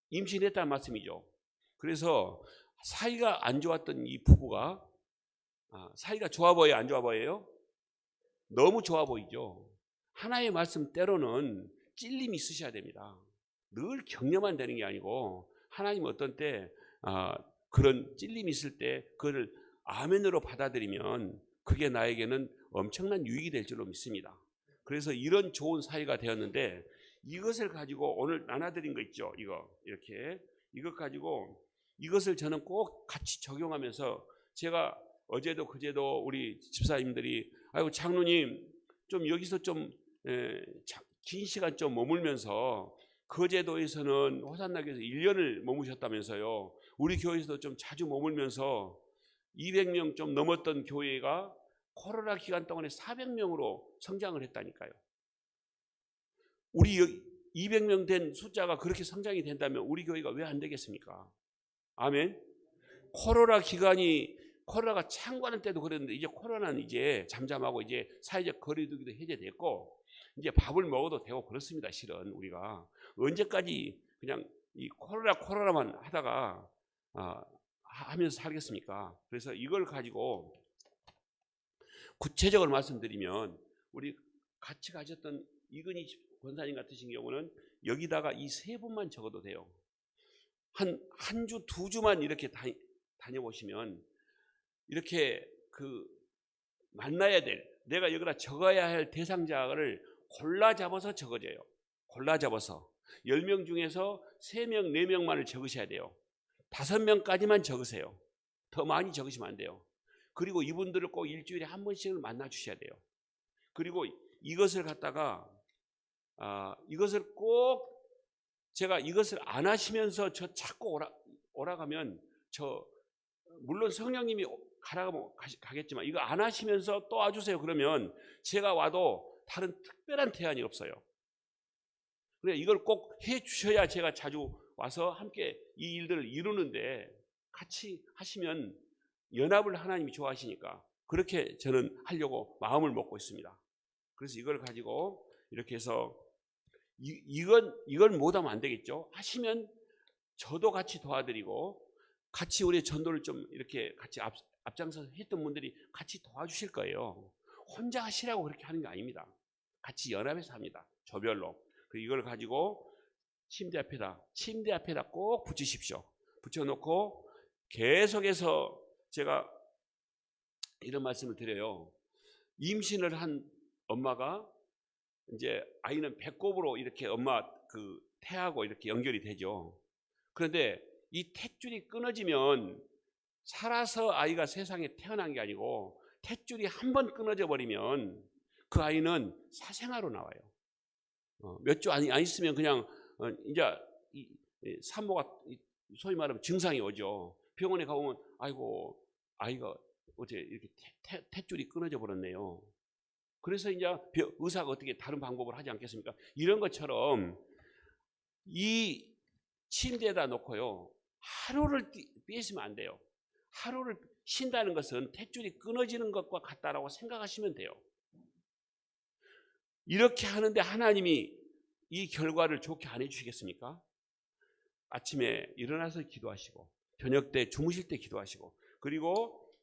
임신했다는 말씀이죠. 그래서 사이가 안 좋았던 이 부부가 사이가 좋아 보여요? 안 좋아 보여요? 너무 좋아 보이죠. 하나의 말씀 때로는 찔림이 있으셔야 됩니다. 늘 격려만 되는 게 아니고 하나님 어떤 때 그런 찔림이 있을 때 그걸 아멘으로 받아들이면 그게 나에게는 엄청난 유익이 될 줄로 믿습니다. 그래서 이런 좋은 사이가 되었는데 이것을 가지고 오늘 나눠드린 거 있죠. 이것 가지고 이것을 저는 꼭 같이 적용하면서 제가 어제도 그제도 우리 집사님들이 아이고 장로님 좀 여기서 좀 긴 시간 좀 머물면서 거제도에서는 호산나교에서 1년을 머무셨다면서요. 우리 교회에서도 좀 자주 머물면서 200명 좀 넘었던 교회가 코로나 기간 동안에 400명으로 성장을 했다니까요. 우리 200명 된 숫자가 그렇게 성장이 된다면 우리 교회가 왜 안 되겠습니까? 아멘. 코로나가 창궐할 때도 그랬는데 이제 코로나는 이제 잠잠하고 이제 사회적 거리두기도 해제됐고 이제 밥을 먹어도 되고 그렇습니다. 실은 우리가 언제까지 그냥 이 코로나만 하다가 하면서 살겠습니까? 그래서 이걸 가지고 구체적으로 말씀드리면 우리 같이 가셨던 이근희 권사님 같으신 경우는 여기다가 이 세 분만 적어도 돼요. 한 주, 두 주만 이렇게 다녀보시면 이렇게 만나야 될 내가 여기다 적어야 할 대상자를 골라 잡아서 적어져요. 골라 잡아서 10명 중에서 3명, 4명만을 적으셔야 돼요. 5명까지만 적으세요. 더 많이 적으시면 안 돼요. 그리고 이분들을 꼭 일주일에 한 번씩은 만나 주셔야 돼요. 그리고 이것을 갖다가 이것을 꼭 제가 이것을 안 하시면서 저 자꾸 오라가면 물론 성령님이 가라고 가겠지만 이거 안 하시면서 또 와주세요 그러면 제가 와도 다른 특별한 대안이 없어요. 그래 이걸 꼭 해주셔야 제가 자주 와서 함께 이 일들을 이루는데 같이 하시면 연합을 하나님이 좋아하시니까 그렇게 저는 하려고 마음을 먹고 있습니다. 그래서 이걸 가지고 이렇게 해서 이건 못하면 안 되겠죠. 하시면 저도 같이 도와드리고 같이 우리 전도를 좀 이렇게 같이 앞장서서 했던 분들이 같이 도와주실 거예요. 혼자 하시라고 그렇게 하는 게 아닙니다. 같이 연합해서 합니다. 조별로. 이걸 가지고 침대 앞에다 꼭 붙이십시오. 붙여놓고 계속해서 제가 이런 말씀을 드려요. 임신을 한 엄마가 이제 아이는 배꼽으로 이렇게 엄마 그 태하고 이렇게 연결이 되죠. 그런데 이 탯줄이 끊어지면 살아서 아이가 세상에 태어난 게 아니고 탯줄이 한번 끊어져 버리면 그 아이는 사생아로 나와요. 몇 주 안 있으면 그냥 이제 산모가 소위 말하면 증상이 오죠. 병원에 가보면 아이고 아이가 어제 이렇게 탯줄이 끊어져 버렸네요. 그래서 이제 의사가 어떻게 다른 방법을 하지 않겠습니까? 이런 것처럼 이 침대에다 놓고요. 하루를 삐으시면 안 돼요. 하루를 쉰다는 것은 탯줄이 끊어지는 것과 같다라고 생각하시면 돼요. 이렇게 하는데 하나님이 이 결과를 좋게 안 해주시겠습니까? 아침에 일어나서 기도하시고 저녁 때 주무실 때 기도하시고 그리고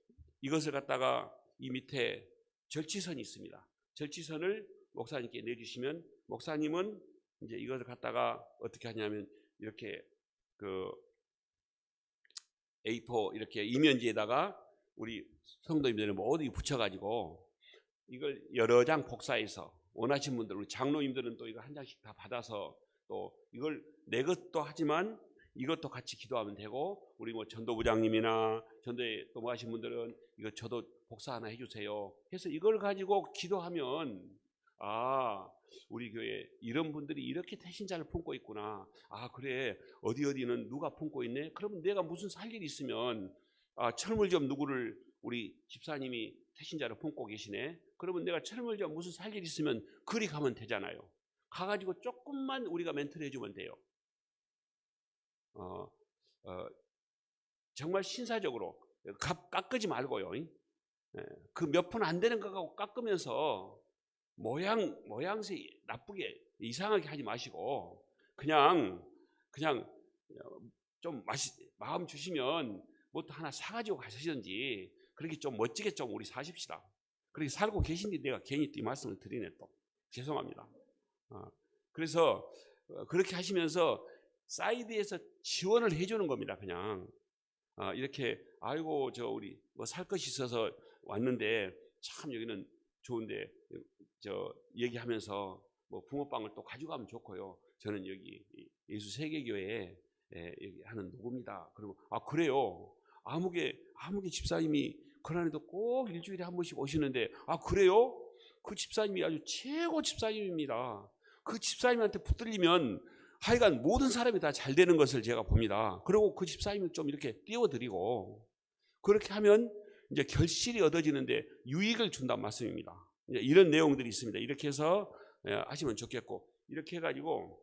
이것을 갖다가 이 밑에 절취선이 있습니다. 절취선을 목사님께 내주시면 목사님은 이제 이것을 갖다가 어떻게 하냐면 이렇게 그 A4 이렇게 이면지에다가 우리 성도님들은 모두 붙여가지고 이걸 여러 장 복사해서 원하신 분들 우리 장로님들은 또 이거 한 장씩 다 받아서 또 이걸 내 것도 하지만 이것도 같이 기도하면 되고 우리 뭐 전도부장님이나 전도에 또 뭐 하신 분들은 이거 저도 복사 하나 해주세요 해서 이걸 가지고 기도하면 우리 교회 이런 분들이 이렇게 태신자를 품고 있구나. 그래 어디는 누가 품고 있네. 그러면 내가 무슨 살 일이 있으면 철물점 누구를 우리 집사님이 태신자를 품고 계시네. 그러면 내가 철물점 무슨 살 일이 있으면 그리 가면 되잖아요. 가가지고 조금만 우리가 멘트를 해주면 돼요. 정말 신사적으로 깎지 말고요. 그 몇 푼 안 되는 거 깎으면서 모양새 나쁘게 이상하게 하지 마시고 그냥 좀 마음 주시면 뭣도 하나 사가지고 가시든지 그렇게 좀 멋지게 좀 우리 사십시다. 그렇게 살고 계신데 내가 괜히 이 말씀을 드리네 또 죄송합니다. 그래서 그렇게 하시면서 사이드에서 지원을 해주는 겁니다. 그냥 이렇게 아이고 저 우리 뭐 살 것이 있어서 왔는데 참 여기는 좋은데 저 얘기하면서 뭐 붕어빵을 또 가져가면 좋고요. 저는 여기 예수 세계교회에 여기 하는 누구입니다. 그리고 그래요. 아무개 집사님이 그날에도 꼭 일주일에 한 번씩 오시는데 그래요? 그 집사님이 아주 최고 집사님입니다. 그 집사님한테 붙들리면 하여간 모든 사람이 다 잘 되는 것을 제가 봅니다. 그리고 그 집사님을 좀 이렇게 띄워드리고 그렇게 하면 이제 결실이 얻어지는데 유익을 준다는 말씀입니다. 이제 이런 내용들이 있습니다. 이렇게 해서 하시면 좋겠고 이렇게 해가지고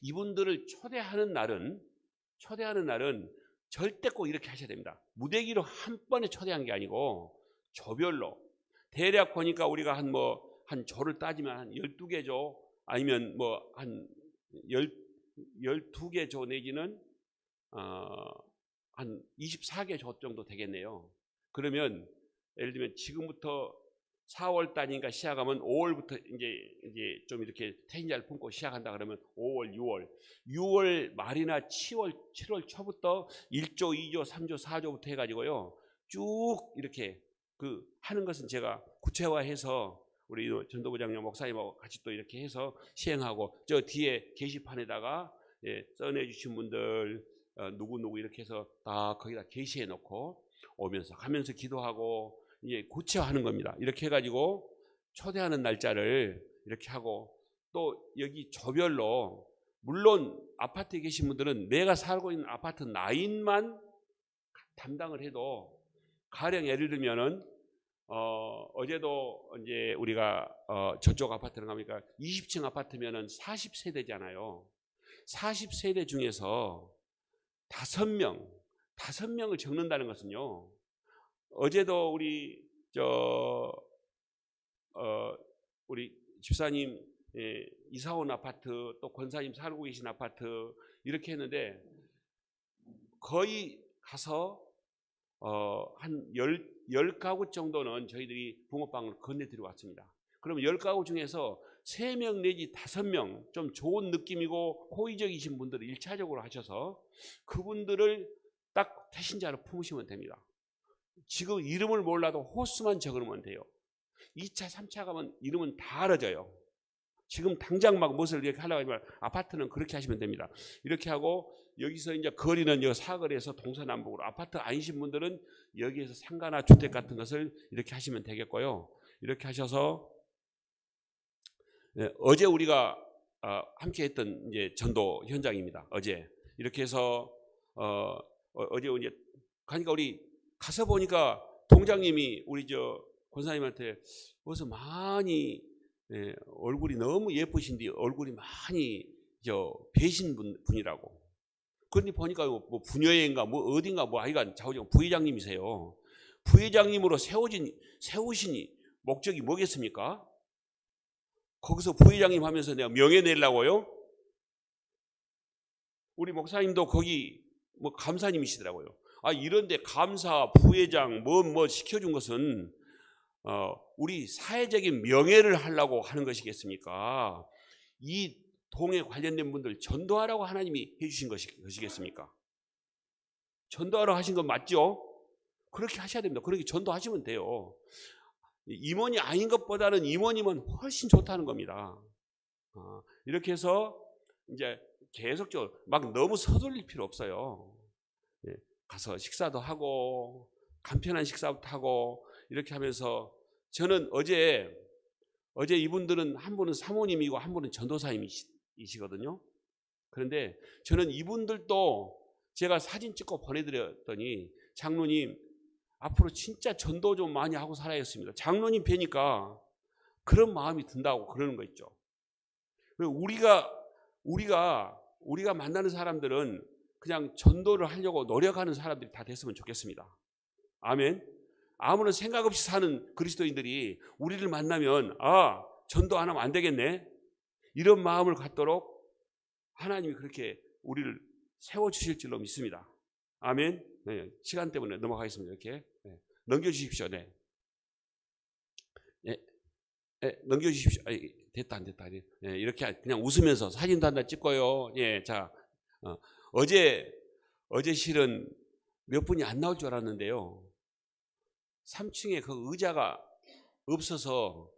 이분들을 초대하는 날은 절대 꼭 이렇게 하셔야 됩니다. 무대기로 한 번에 초대한 게 아니고 조별로 대략 보니까 우리가 한 조를 따지면 한 12개 조 아니면 뭐 한 12개 조 내지는 한 24개 조 정도 되겠네요. 그러면 예를 들면 지금부터 4월 달인가 시작하면 5월부터 이제 좀 이렇게 태인자를 품고 시작한다 그러면 5월, 6월 말이나 7월 초부터 1조, 2조, 3조, 4조부터 해가지고요 쭉 이렇게 하는 것은 제가 구체화해서 우리 전도부장님 목사님하고 같이 또 이렇게 해서 시행하고 저 뒤에 게시판에다가 써내주신 분들 누구 이렇게 해서 다 거기다 게시해 놓고 오면서 가면서 기도하고 이제 구체화하는 겁니다. 이렇게 해가지고 초대하는 날짜를 이렇게 하고 또 여기 조별로 물론 아파트에 계신 분들은 내가 살고 있는 아파트 라인만 담당을 해도, 가령 예를 들면은 어제도 이제 우리가 저쪽 아파트를 가니까 20층 아파트면은 40세대잖아요. 40세대 중에서 5명을 적는다는 것은요. 어제도 우리 집사님 이사 온 아파트, 또 권사님 살고 계신 아파트 이렇게 했는데, 거의 가서 한 10가구 정도는 저희들이 붕어빵을 건네드리고 왔습니다. 그러면 10가구 중에서 3명 내지 5명 좀 좋은 느낌이고 호의적이신 분들을 1차적으로 하셔서 그분들을 딱 태신자로 품으시면 됩니다. 지금 이름을 몰라도 호수만 적으면 돼요. 2차, 3차 가면 이름은 다 알아져요. 지금 당장 막 무엇을 이렇게 하려고 하지만 아파트는 그렇게 하시면 됩니다. 이렇게 하고 여기서 이제 거리는 여기 사거리에서 동서남북으로, 아파트 아니신 분들은 여기에서 상가나 주택 같은 것을 이렇게 하시면 되겠고요. 이렇게 하셔서 어제 우리가 함께 했던 이제 전도 현장입니다. 어제 이렇게 해서 어제 이제 가니까 우리 가서 보니까 동장님이 우리 저 권사님한테 어서 많이 얼굴이 너무 예쁘신데 얼굴이 많이 배신 분이라고. 그런데 보니까 뭐 부녀회인가 뭐 어딘가 뭐 아이가 좌우정 부회장님이세요. 부회장님으로 세우신 목적이 뭐겠습니까? 거기서 부회장님 하면서 내가 명예 내려고요? 우리 목사님도 거기 뭐 감사님이시더라고요. 이런데 감사, 부회장 뭐 시켜준 것은 우리 사회적인 명예를 하려고 하는 것이겠습니까? 이 동에 관련된 분들 전도하라고 하나님이 해주신 것이겠습니까? 전도하라고 하신 건 맞죠? 그렇게 하셔야 됩니다. 그렇게 전도하시면 돼요. 임원이 아닌 것보다는 임원이면 훨씬 좋다는 겁니다. 이렇게 해서 이제 계속적으로 막 너무 서둘릴 필요 없어요. 가서 식사도 하고 간편한 식사부터 하고 이렇게 하면서, 저는 어제 이분들은 한 분은 사모님이고 한 분은 전도사님이시거든요. 그런데 저는 이분들도 제가 사진 찍고 보내드렸더니, 장로님 앞으로 진짜 전도 좀 많이 하고 살아야겠습니다. 장로님 뵈니까 그런 마음이 든다고 그러는 거 있죠. 우리가 만나는 사람들은 그냥 전도를 하려고 노력하는 사람들이 다 됐으면 좋겠습니다. 아멘. 아무런 생각 없이 사는 그리스도인들이 우리를 만나면 전도 안 하면 안 되겠네, 이런 마음을 갖도록 하나님이 그렇게 우리를 세워주실 줄로 믿습니다. 아멘. 네, 시간 때문에 넘어가겠습니다. 이렇게 넘겨주십시오. 네. 넘겨주십시오. 됐다 안 됐다. 이렇게 그냥 웃으면서 사진도 하나 찍고요. 자, 어제 실은 몇 분이 안 나올 줄 알았는데요. 3층에 그 의자가 없어서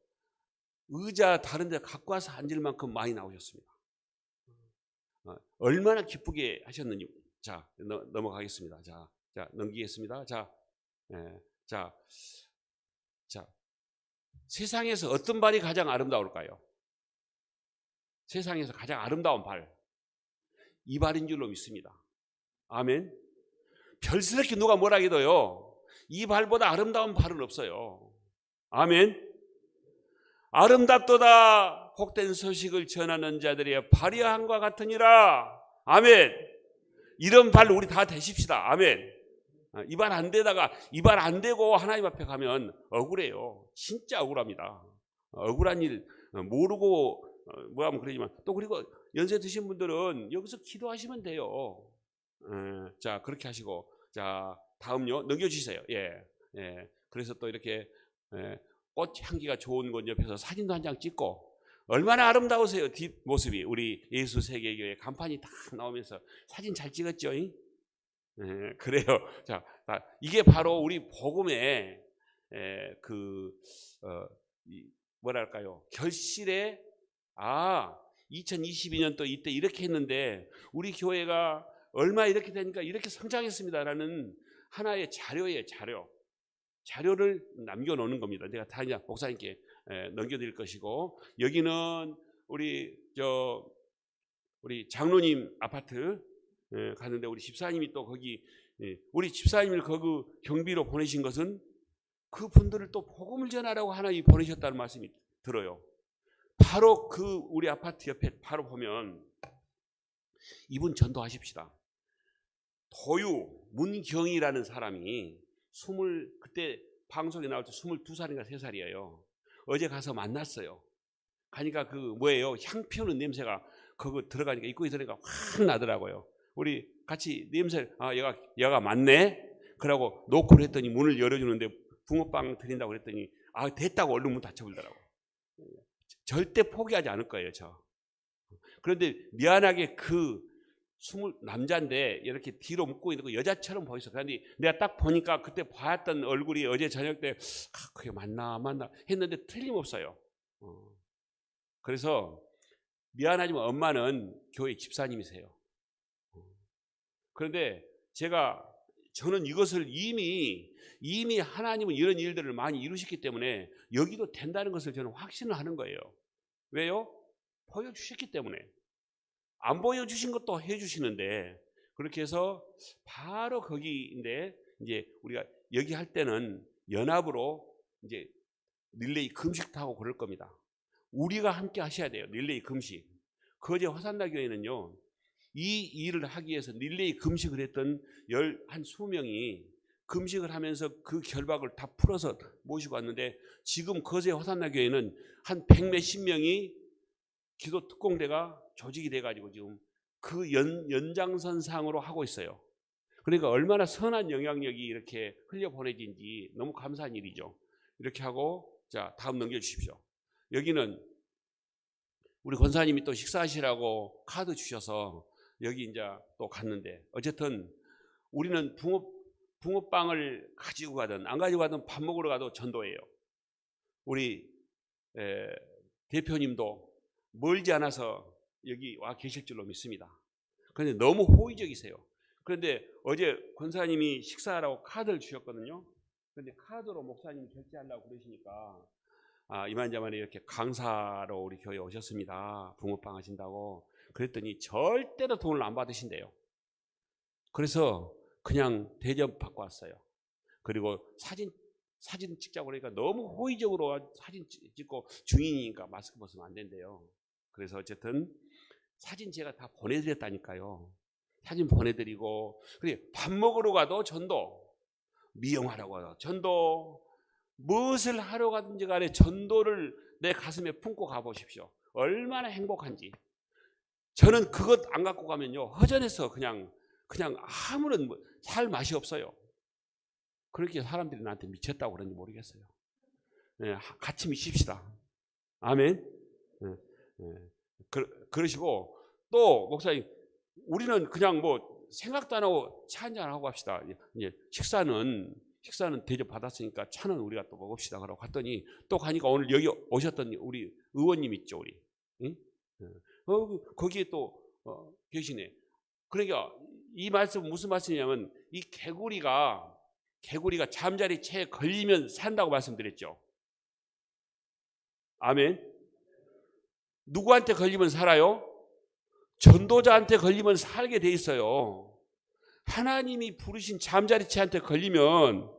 의자 다른 데 갖고 와서 앉을 만큼 많이 나오셨습니다. 얼마나 기쁘게 하셨는지. 자, 넘어가겠습니다. 자, 넘기겠습니다. 자, 세상에서 어떤 발이 가장 아름다울까요? 세상에서 가장 아름다운 발, 이 발인 줄로 믿습니다. 아멘. 별스럽게 누가 뭐라 해도요, 이 발보다 아름다운 발은 없어요. 아멘. 아름답도다 복된 소식을 전하는 자들의 발이 함과 같으니라. 아멘. 이런 발 우리 다 되십시다. 아멘. 이 발 안 되다가 이 발 안 되고 하나님 앞에 가면 억울해요. 진짜 억울합니다. 억울한 일 모르고 뭐하면 그러지만, 또 그리고 연세 드신 분들은 여기서 기도하시면 돼요. 자, 그렇게 하시고, 자, 다음요 넘겨주세요. 그래서 또 이렇게 꽃 향기가 좋은 곳 옆에서 사진도 한 장 찍고, 얼마나 아름다우세요, 뒷모습이. 우리 예수 세계교회 간판이 딱 나오면서 사진 잘 찍었죠? 그래요. 자, 이게 바로 우리 복음의 뭐랄까요, 결실에 2022년도 이때 이렇게 했는데 우리 교회가 얼마 이렇게 되니까 이렇게 성장했습니다라는 하나의 자료를 남겨놓는 겁니다. 내가 다 이제 목사님께 넘겨드릴 것이고, 여기는 우리 우리 장로님 아파트 갔는데 우리 집사님이 또 거기 우리 집사님을 거기 경비로 보내신 것은 그 분들을 또 복음을 전하라고 하나님이 보내셨다는 말씀이 들어요. 바로 그 우리 아파트 옆에 바로 보면 이분 전도하십시다. 도유 문경이라는 사람이 그때 방송에 나올 때 22살인가 3살이에요. 어제 가서 만났어요. 가니까 그 뭐예요? 향 피우는 냄새가 그거 들어가니까 입구에 들어가니까 확 나더라고요. 우리 같이 냄새 얘가 맞네. 그러고 놓고 했더니 문을 열어주는데 붕어빵 드린다고 그랬더니 됐다고 얼른 문 닫혀버리더라고. 절대 포기하지 않을 거예요, 저. 그런데 미안하게 그 남자인데 이렇게 뒤로 묶고 있는 거 여자처럼 보였어. 그런데 내가 딱 보니까 그때 봤던 얼굴이 어제 저녁 때 그게 맞나 했는데 틀림없어요. 그래서 미안하지만 엄마는 교회 집사님이세요. 그런데 저는 이것을 이미 하나님은 이런 일들을 많이 이루셨기 때문에 여기도 된다는 것을 저는 확신을 하는 거예요. 왜요? 보여주셨기 때문에. 안 보여주신 것도 해주시는데 그렇게 해서 바로 거기인데 이제 우리가 여기 할 때는 연합으로 이제 릴레이 금식도 하고 그럴 겁니다. 우리가 함께 하셔야 돼요. 릴레이 금식. 거제 화산나 교회는요. 이 일을 하기 위해서 릴레이 금식을 했던 한 20명이 금식을 하면서 그 결박을 다 풀어서 모시고 왔는데 지금 거제 화산나 교회는 한 100몇십 명이 기도 특공대가 조직이 돼가지고 지금 그 연장선상으로 하고 있어요. 그러니까 얼마나 선한 영향력이 이렇게 흘려보내진지 너무 감사한 일이죠. 이렇게 하고 자 다음 넘겨주십시오. 여기는 우리 권사님이 또 식사하시라고 카드 주셔서 여기 이제 또 갔는데 어쨌든 우리는 붕어빵을 가지고 가든 안 가지고 가든 밥 먹으러 가도 전도예요. 우리 대표님도 멀지 않아서 여기 와 계실 줄로 믿습니다. 그런데 너무 호의적이세요. 그런데 어제 권사님이 식사하라고 카드를 주셨거든요. 그런데 카드로 목사님이 결제하려고 그러시니까 이만저만에 이렇게 강사로 우리 교회에 오셨습니다. 붕어빵 하신다고. 그랬더니 절대로 돈을 안 받으신대요. 그래서 그냥 대접 받고 왔어요. 그리고 사진 찍자고 그러니까 너무 호의적으로 사진 찍고 중인이니까 마스크 벗으면 안 된대요. 그래서 어쨌든 사진 제가 다 보내드렸다니까요. 사진 보내드리고 그래 밥 먹으러 가도 전도, 미용하라고 가도 전도, 무엇을 하러 가든지 간에 전도를 내 가슴에 품고 가보십시오. 얼마나 행복한지. 저는 그것 안 갖고 가면요 허전해서 그냥 아무런 살 맛이 없어요. 그렇게 사람들이 나한테 미쳤다고 그런지 모르겠어요. 네, 같이 미칩시다. 아멘. 그러시고 또 목사님 우리는 그냥 뭐 생각도 안 하고 차 한잔 하고 합시다. 이제 식사는 대접 받았으니까 차는 우리가 또 먹읍시다. 그러고 갔더니 또 가니까 오늘 여기 오셨던 우리 의원님 있죠, 우리. 응? 거기에 또 계시네. 그러니까 이 말씀 무슨 말씀이냐면 이 개구리가 잠자리 채에 걸리면 산다고 말씀드렸죠. 아멘. 누구한테 걸리면 살아요? 전도자한테 걸리면 살게 돼 있어요. 하나님이 부르신 잠자리채한테 걸리면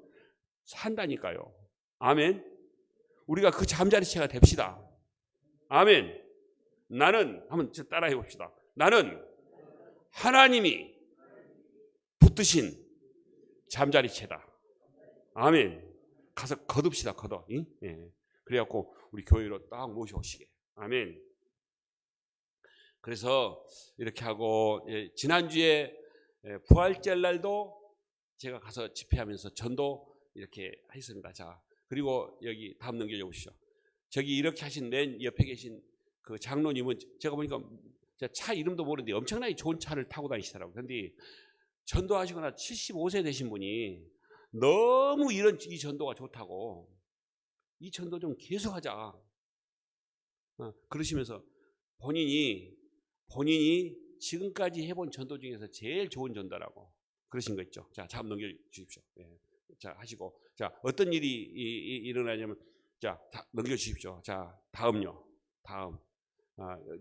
산다니까요. 아멘. 우리가 그 잠자리채가 됩시다. 아멘. 나는 한번 따라해 봅시다. 나는 하나님이 붙드신 잠자리채다. 아멘. 가서 거둡시다. 걷어. 예. 그래갖고 우리 교회로 딱 모셔오시게. 아멘. 그래서 이렇게 하고 지난주에 부활절 날도 제가 가서 집회하면서 전도 이렇게 했습니다. 자, 그리고 여기 다음 넘겨 보시죠. 저기 이렇게 하신 맨 옆에 계신 그 장로님은 제가 보니까 차 이름도 모르는데 엄청나게 좋은 차를 타고 다니시더라고요. 그런데 전도하시거나 75세 되신 분이 너무 이 전도가 좋다고 이 전도 좀 계속하자 그러시면서 본인이 지금까지 해본 전도 중에서 제일 좋은 전도라고 그러신 거 있죠. 자, 다음 넘겨 주십시오. 예. 자, 하시고 자 어떤 일이 일어나냐면 자 넘겨 주십시오. 자 다음요. 다음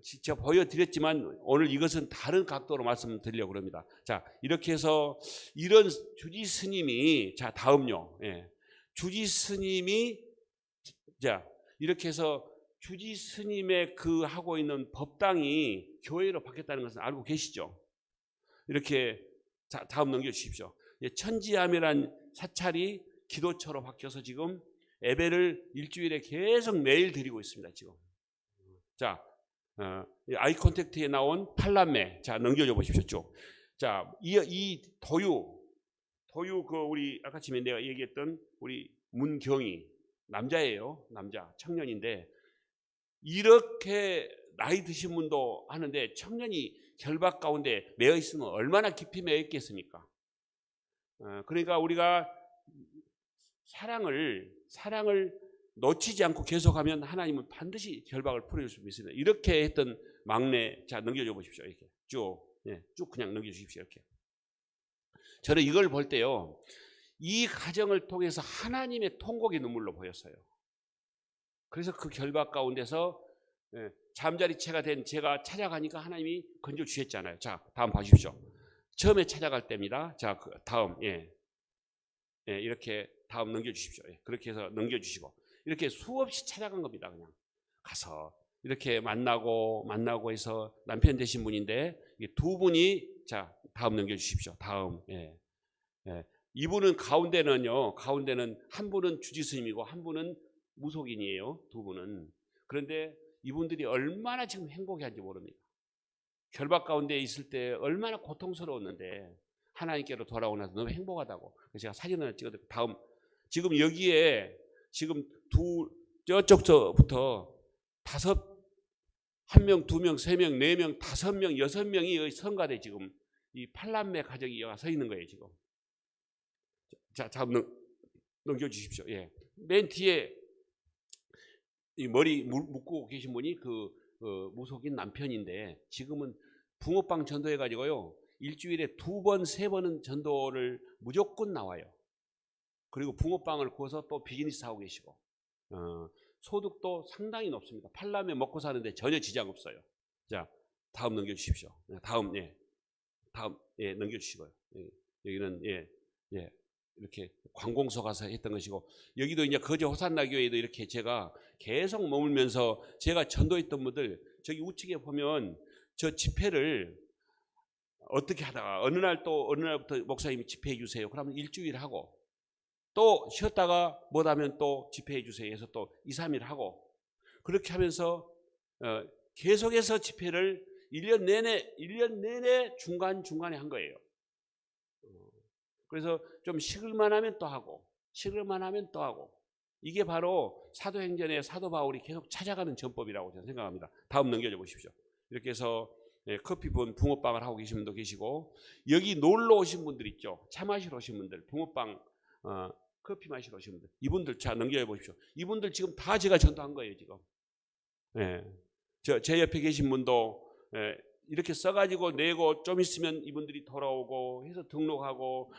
직접 보여드렸지만 오늘 이것은 다른 각도로 말씀드리려고 합니다. 자, 이렇게 해서 이런 주지 스님이, 자, 다음요. 예. 주지 스님이, 자, 이렇게 해서 주지 스님의 그 하고 있는 법당이 교회로 바뀌었다는 것은 알고 계시죠? 이렇게, 자, 다음 넘겨주십시오. 천지야매란 사찰이 기도처로 바뀌어서 지금 예배를 일주일에 계속 매일 드리고 있습니다. 지금. 자, 아이 컨택트에 나온 팔남매, 자, 넘겨줘 보십시오. 쭉. 자, 이 도유 그 우리 아까 전에 내가 얘기했던 우리 문경이 남자예요. 남자 청년인데 이렇게 나이 드신 분도 하는데 청년이 결박 가운데 매여 있으면 얼마나 깊이 매여 있겠습니까? 그러니까 우리가 사랑을 놓치지 않고 계속하면 하나님은 반드시 결박을 풀어줄 수 있습니다. 이렇게 했던 막내, 자, 넘겨줘 보십시오. 이렇게 쭉, 예, 쭉 그냥 넘겨주십시오. 이렇게. 저는 이걸 볼 때요, 이 가정을 통해서 하나님의 통곡의 눈물로 보였어요. 그래서 그 결박 가운데서 잠자리채가 된 제가 찾아가니까 하나님이 건져 주셨잖아요. 자, 다음 봐주십시오. 처음에 찾아갈 때입니다. 자, 그 다음, 이렇게 다음 넘겨주십시오. 그렇게 해서 넘겨주시고 이렇게 수없이 찾아간 겁니다. 그냥 가서 이렇게 만나고 해서 남편 되신 분인데 두 분이, 자, 다음 넘겨주십시오. 다음, 이분은 가운데는 한 분은 주지스님이고 한 분은 무속인이에요. 두 분은. 그런데 이분들이 얼마나 지금 행복해한지 모릅니다. 결박 가운데 있을 때 얼마나 고통스러웠는데 하나님께로 돌아오고 나서 너무 행복하다고. 그래서 제가 사진을 하나 찍어드릴게요. 다음, 지금 여기에 지금 저쪽부터 한 명, 두 명, 세 명, 네 명, 다섯 명, 여섯 명이 성가대 지금 이 팔남매 가정이 여기 서 있는 거예요 지금. 자, 넘겨주십시오. 예. 맨 뒤에 이 머리 묶고 계신 분이 그 무속인 남편인데 지금은 붕어빵 전도해가지고요 일주일에 2번, 3번은 전도를 무조건 나와요. 그리고 붕어빵을 구워서 또 비즈니스 하고 계시고 소득도 상당히 높습니다. 팔남매 먹고 사는데 전혀 지장 없어요. 자, 다음 넘겨주십시오. 다음, 다음, 넘겨주시고요. 여기는 이렇게 관공서 가서 했던 것이고 여기도 이제 거제 호산나 교회에도 이렇게 제가 계속 머물면서 제가 전도했던 분들 저기 우측에 보면 저 집회를 어떻게 하다가 어느 날부터 목사님이 집회해 주세요. 그러면 일주일 하고 또 쉬었다가 뭐하면 또 집회해 주세요 해서 또 2, 3일 하고 그렇게 하면서 계속해서 집회를 1년 내내 중간중간에 한 거예요. 그래서 좀 식을만 하면 또 하고 이게 바로 사도행전의 사도 바울이 계속 찾아가는 전법이라고 저는 생각합니다. 다음 넘겨줘 보십시오. 이렇게 해서 커피 분 붕어빵을 하고 계신 분도 계시고 여기 놀러 오신 분들 있죠. 차 마시러 오신 분들, 붕어빵 커피 마시러 오신 분들, 이분들 자 넘겨줘 보십시오. 이분들 지금 다 제가 전도한 거예요 지금. 제 옆에 계신 분도 이렇게 써가지고 내고 좀 있으면 이분들이 돌아오고 해서 등록하고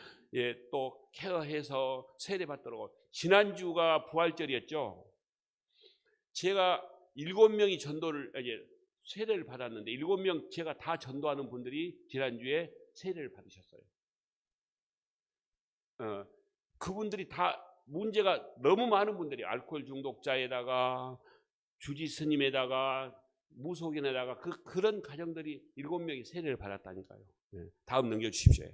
또 케어해서 세례 받도록. 지난주가 부활절이었죠. 제가 7명이 전도를 세례를 받았는데 7명 제가 다 전도하는 분들이 지난주에 세례를 받으셨어요. 그분들이 다 문제가 너무 많은 분들이 알코올 중독자에다가 주지 스님에다가 무속인에다가 그런 가정들이 7명이 세례를 받았다니까요. 다음 넘겨주십시오.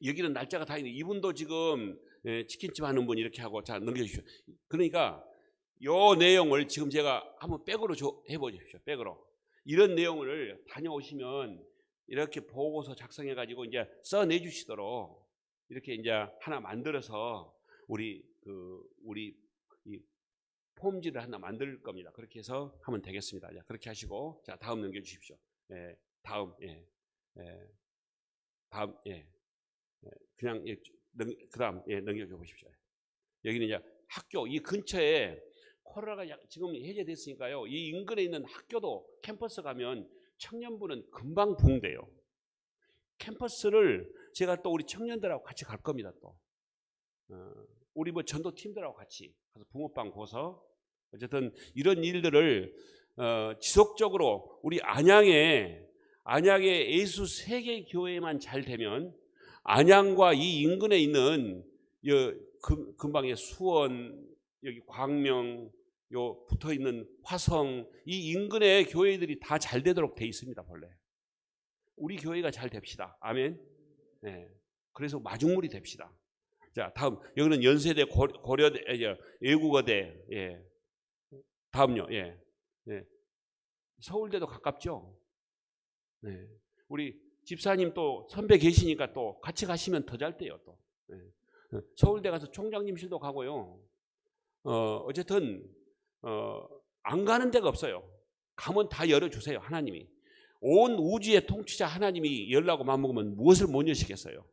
여기는 날짜가 다 있는데 이분도 지금 치킨집 하는 분 이렇게 하고 자 넘겨주십시오. 그러니까 요 내용을 지금 제가 한번 백으로 해보십시오. 백으로 이런 내용을 다녀오시면 이렇게 보고서 작성해 가지고 이제 써내 주시도록 이렇게 이제 하나 만들어서 우리 이 폼지를 하나 만들 겁니다. 그렇게 해서 하면 되겠습니다. 자, 그렇게 하시고 자 다음 넘겨주십시오. 다음 다음 그냥 그다음 넘겨줘 보십시오. 여기는 이제 학교 이 근처에 코로나가 지금 해제됐으니까요. 이 인근에 있는 학교도 캠퍼스 가면 청년부는 금방 붕대요. 캠퍼스를 제가 또 우리 청년들하고 같이 갈 겁니다. 또 우리 뭐 전도팀들하고 같이 가서 붕어빵 구워서 어쨌든 이런 일들을 지속적으로 우리 안양에 예수 세계 교회만 잘 되면 안양과 이 인근에 있는 근방의 수원, 여기 광명, 요 붙어 있는 화성, 이 인근의 교회들이 다 잘 되도록 돼 있습니다. 본래 우리 교회가 잘 됩시다. 아멘. 네. 그래서 마중물이 됩시다. 자, 다음 여기는 연세대, 고려대, 외국어대. 예. 다음요. 예. 예. 서울대도 가깝죠. 네. 우리 집사님 또 선배 계시니까 또 같이 가시면 더 잘 돼요. 또 네. 서울대 가서 총장님실도 가고요. 어쨌든 안 가는 데가 없어요. 가면 다 열어주세요. 하나님이 온 우주의 통치자 하나님이 열라고 마음먹으면 무엇을 못 여시겠어요.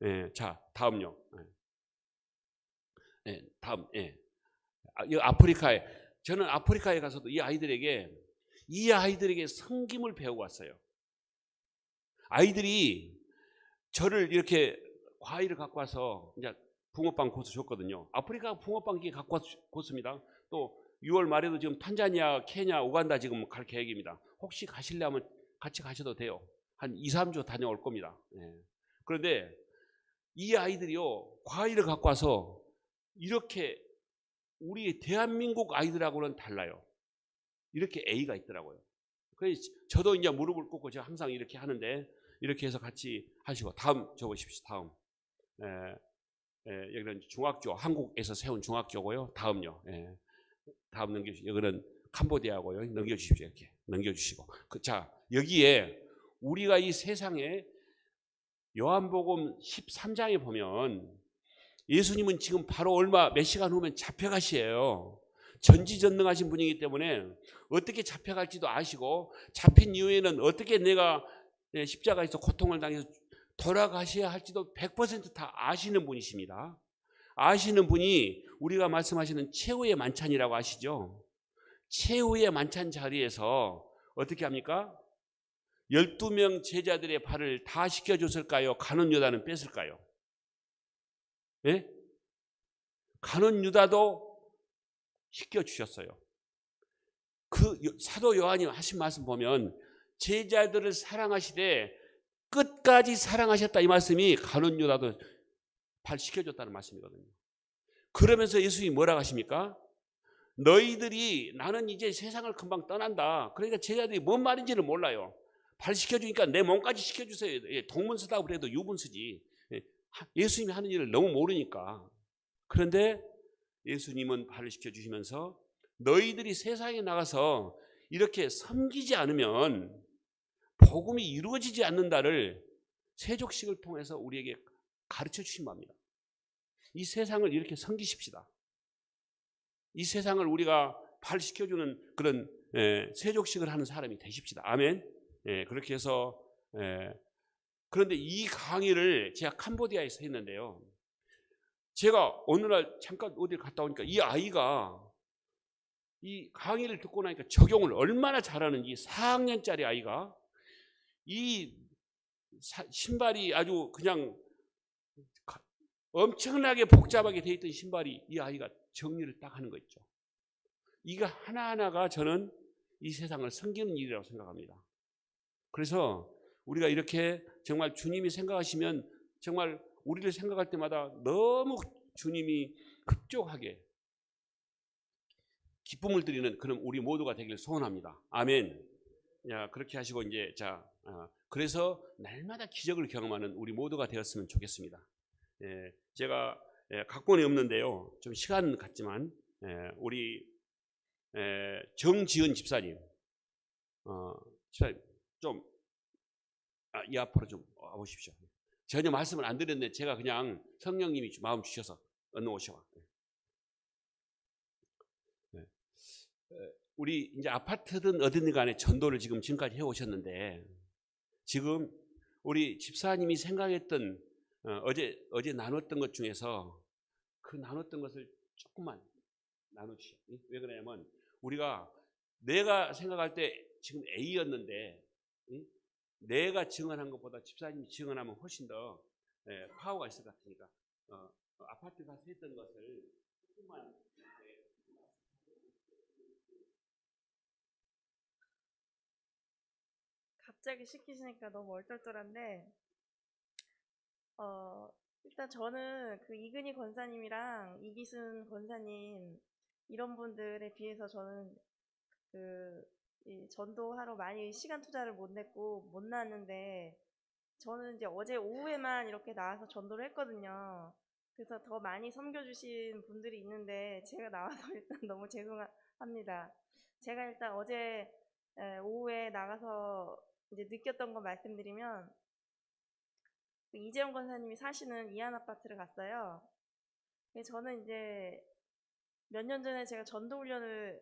예. 자, 다음요. 예. 다음. 예. 아프리카에 저는 아프리카에 가서도 이 아이들에게 섬김을 배우고 왔어요. 아이들이 저를 이렇게 과일을 갖고 와서 이제 붕어빵 고수 줬거든요. 아프리카 붕어빵 갖고 와서 고수입니다. 또 6월 말에도 지금 탄자니아, 케냐, 우간다 지금 갈 계획입니다. 혹시 가시려면 같이 가셔도 돼요. 한 2, 3주 다녀올 겁니다. 예. 그런데 이 아이들이요, 과일을 갖고 와서 이렇게 우리 대한민국 아이들하고는 달라요. 이렇게 A가 있더라고요. 그래서 저도 이제 무릎을 꿇고 제가 항상 이렇게 하는데 이렇게 해서 같이 하시고 다음 줘보십시오. 다음. 여기는 중학교, 한국에서 세운 중학교고요. 다음요. 다음 넘겨주시고 여기는 캄보디아고요. 넘겨주십시오. 이렇게 넘겨주시고. 자, 여기에 우리가 이 세상에 요한복음 13장에 보면 예수님은 지금 바로 몇 시간 후면 잡혀가시에요. 전지전능하신 분이기 때문에 어떻게 잡혀갈지도 아시고 잡힌 이후에는 어떻게 내가 십자가에서 고통을 당해서 돌아가셔야 할지도 100%다 아시는 분이십니다. 아시는 분이 우리가 말씀하시는 최후의 만찬이라고 아시죠? 최후의 만찬 자리에서 어떻게 합니까? 12명 제자들의 발을 다 씻겨줬을까요? 가룟 유다는 뺐을까요? 예? 가룟 유다도 씻겨주셨어요. 그 사도 요한이 하신 말씀 보면 제자들을 사랑하시되 끝까지 사랑하셨다 이 말씀이 가룟 유다도 발 씻겨줬다는 말씀이거든요. 그러면서 예수님이 뭐라고 하십니까? 너희들이 나는 이제 세상을 금방 떠난다. 그러니까 제자들이 뭔 말인지를 몰라요. 발 씻겨주니까 내 몸까지 씻겨주세요. 동문서다고 그래도 유분수지. 예수님이 하는 일을 너무 모르니까. 그런데 예수님은 발을 씻겨주시면서 너희들이 세상에 나가서 이렇게 섬기지 않으면 복음이 이루어지지 않는다를 세족식을 통해서 우리에게 가르쳐 주신 겁니다. 이 세상을 이렇게 섬기십시다. 이 세상을 우리가 발 씻겨주는 그런 세족식을 하는 사람이 되십시다. 아멘. 그렇게 해서 그런데 이 강의를 제가 캄보디아에서 했는데요. 제가 어느 날 잠깐 어딜 갔다 오니까 이 아이가 이 강의를 듣고 나니까 적용을 얼마나 잘하는지 4학년짜리 아이가 이 신발이 아주 그냥 엄청나게 복잡하게 돼 있던 신발이 이 아이가 정리를 딱 하는 거 있죠. 이거 하나하나가 저는 이 세상을 섬기는 일이라고 생각합니다. 그래서 우리가 이렇게 정말 주님이 생각하시면 정말 우리를 생각할 때마다 너무 주님이 급족하게 기쁨을 드리는 그런 우리 모두가 되기를 소원합니다. 아멘. 야, 그렇게 하시고 이제 그래서 날마다 기적을 경험하는 우리 모두가 되었으면 좋겠습니다. 제가 각본이 없는데요. 좀 시간 같지만 우리 정지은 집사님, 집사님 좀 이 앞으로 좀 와보십시오. 전혀 말씀을 안 드렸는데 제가 그냥 성령님이 마음 주셔서 얼른 오셔. 우리 이제 아파트든 어디든 간에 전도를 지금까지 해오셨는데 지금 우리 집사님이 생각했던 어제 나눴던 것 중에서 그 나눴던 것을 조금만 나눠주시오. 왜 그러냐면 우리가 내가 생각할 때 지금 A였는데 내가 증언한 것보다 집사님이 증언하면 훨씬 더 파워가 있을 것 같으니까 아파트 가서 했던 것을 조금만 갑자기 시키시니까 너무 얼떨떨한데, 일단 저는 그 이근희 권사님이랑 이기순 권사님 이런 분들에 비해서 저는 이 전도하러 많이 시간 투자를 못 냈고 못 나왔는데, 저는 이제 어제 오후에만 이렇게 나와서 전도를 했거든요. 그래서 더 많이 섬겨주신 분들이 있는데 제가 나와서 일단 너무 죄송합니다. 제가 일단 어제 오후에 나가서 이제 느꼈던 거 말씀드리면, 그 이재용 권사님이 사시는 이한 아파트를 갔어요. 그래서 저는 이제 몇 년 전에 제가 전도 훈련을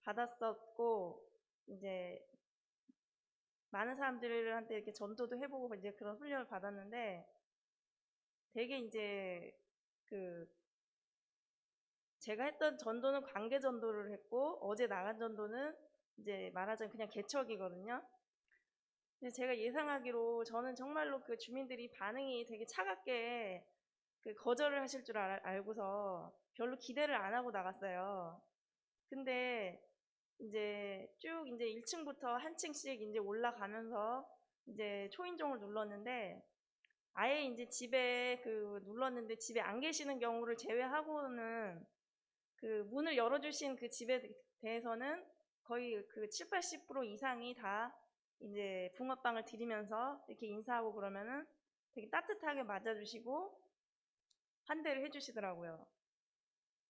받았었고, 이제 많은 사람들한테 이렇게 전도도 해보고 이제 그런 훈련을 받았는데, 되게 이제 그 제가 했던 전도는 관계 전도를 했고, 어제 나간 전도는 이제 말하자면 그냥 개척이거든요. 근데 제가 예상하기로 저는 정말로 그 주민들이 반응이 되게 차갑게 그 거절을 하실 줄 알고서 별로 기대를 안 하고 나갔어요. 근데 이제 쭉 이제 1층부터 한 층씩 이제 올라가면서 이제 초인종을 눌렀는데, 아예 이제 집에 눌렀는데 집에 안 계시는 경우를 제외하고는 그 문을 열어주신 그 집에 대해서는 거의 그 7, 80% 이상이 다 이제 붕어빵을 드리면서 이렇게 인사하고 그러면은 되게 따뜻하게 맞아주시고 환대를 해주시더라고요.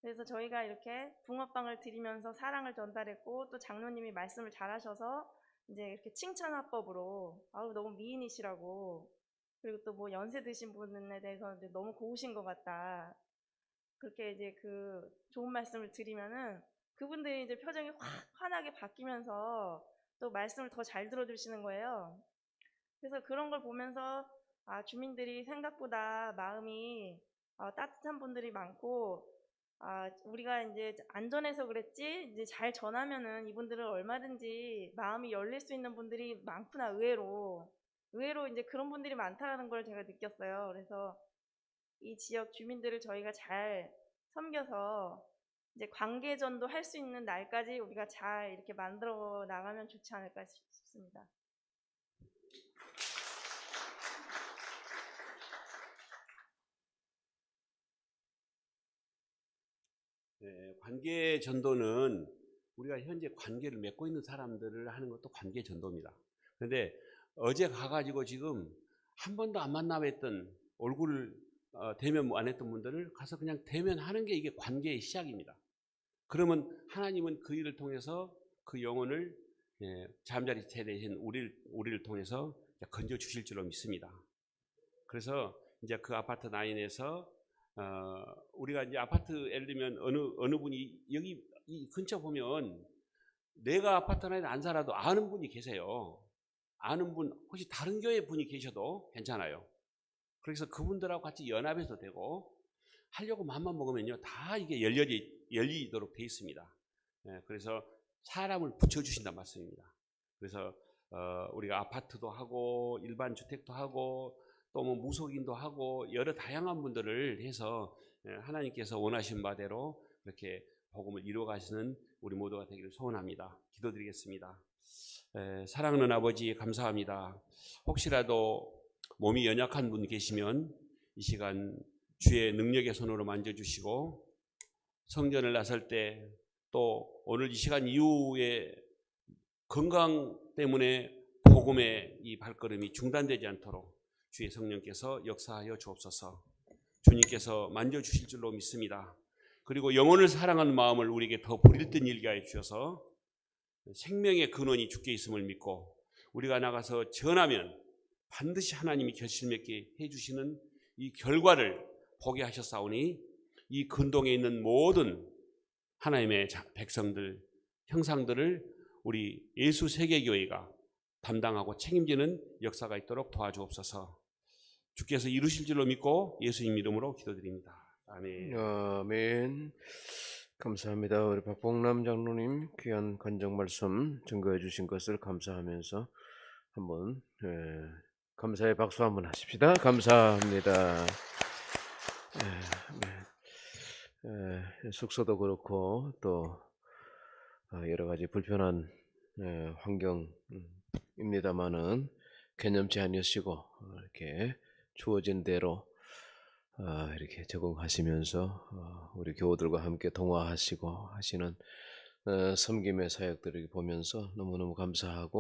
그래서 저희가 이렇게 붕어빵을 드리면서 사랑을 전달했고, 또 장로님이 말씀을 잘하셔서 이제 이렇게 칭찬 화법으로 아우 너무 미인이시라고, 그리고 또 뭐 연세 드신 분에 대해서는 이제 너무 고우신 것 같다, 그렇게 이제 그 좋은 말씀을 드리면은 그분들이 이제 표정이 확 환하게 바뀌면서 또 말씀을 더 잘 들어주시는 거예요. 그래서 그런 걸 보면서 아, 주민들이 생각보다 마음이 따뜻한 분들이 많고, 아, 우리가 이제 안전해서 그랬지 이제 잘 전하면은 이분들은 얼마든지 마음이 열릴 수 있는 분들이 많구나, 의외로 이제 그런 분들이 많다는 걸 제가 느꼈어요. 그래서 이 지역 주민들을 저희가 잘 섬겨서 이제 관계전도 할 수 있는 날까지 우리가 잘 이렇게 만들어 나가면 좋지 않을까 싶습니다. 관계 전도는 우리가 현재 관계를 맺고 있는 사람들을 하는 것도 관계 전도입니다. 그런데 어제 가가지고 지금 한 번도 안 만나뵀던 얼굴을 대면 안 했던 분들을 가서 그냥 대면하는 게 이게 관계의 시작입니다. 그러면 하나님은 그 일을 통해서 그 영혼을 잠자리 세대신 우리를 통해서 건져 주실 줄로 믿습니다. 그래서 이제 그 아파트 라인에서 우리가 이제 아파트 예를 들면 어느 분이 여기 이 근처 보면 내가 아파트 라인에 안 살아도 아는 분이 계세요. 아는 분 혹시 다른 교회 분이 계셔도 괜찮아요. 그래서 그분들하고 같이 연합해서 되고 하려고 마음만 먹으면요 다 이게 열리도록 돼 있습니다. 그래서 사람을 붙여주신단 말씀입니다. 그래서 우리가 아파트도 하고 일반 주택도 하고 또 뭐 무속인도 하고 여러 다양한 분들을 해서 하나님께서 원하신 바대로 이렇게 복음을 이루어가시는 우리 모두가 되기를 소원합니다. 기도드리겠습니다. 사랑하는 아버지 감사합니다. 혹시라도 몸이 연약한 분 계시면 이 시간 주의 능력의 손으로 만져주시고, 성전을 나설 때 또 오늘 이 시간 이후에 건강 때문에 복음의 이 발걸음이 중단되지 않도록 주의 성령께서 역사하여 주옵소서. 주님께서 만져주실 줄로 믿습니다. 그리고 영혼을 사랑하는 마음을 우리에게 더 부릴듯 일게 하여 주셔서 생명의 근원이 주께 있음을 믿고 우리가 나가서 전하면 반드시 하나님이 결실맺게 해주시는 이 결과를 보게 하셨사오니, 이 근동에 있는 모든 하나님의 백성들, 형상들을 우리 예수 세계교회가 담당하고 책임지는 역사가 있도록 도와주옵소서. 주께서 이루실 줄로 믿고 예수님 이름으로 기도드립니다. 아멘. 아멘. 감사합니다. 우리 박봉남 장로님 귀한 간증 말씀 증거해 주신 것을 감사하면서 한번 감사의 박수 한번 하십시다. 감사합니다. 숙소도 그렇고 또 여러 가지 불편한 환경 입니다만은 개념치 아니시고 이렇게 주어진 대로 이렇게 적응하시면서 우리 교우들과 함께 동화하시고 하시는 섬김의 사역들을 보면서 너무너무 감사하고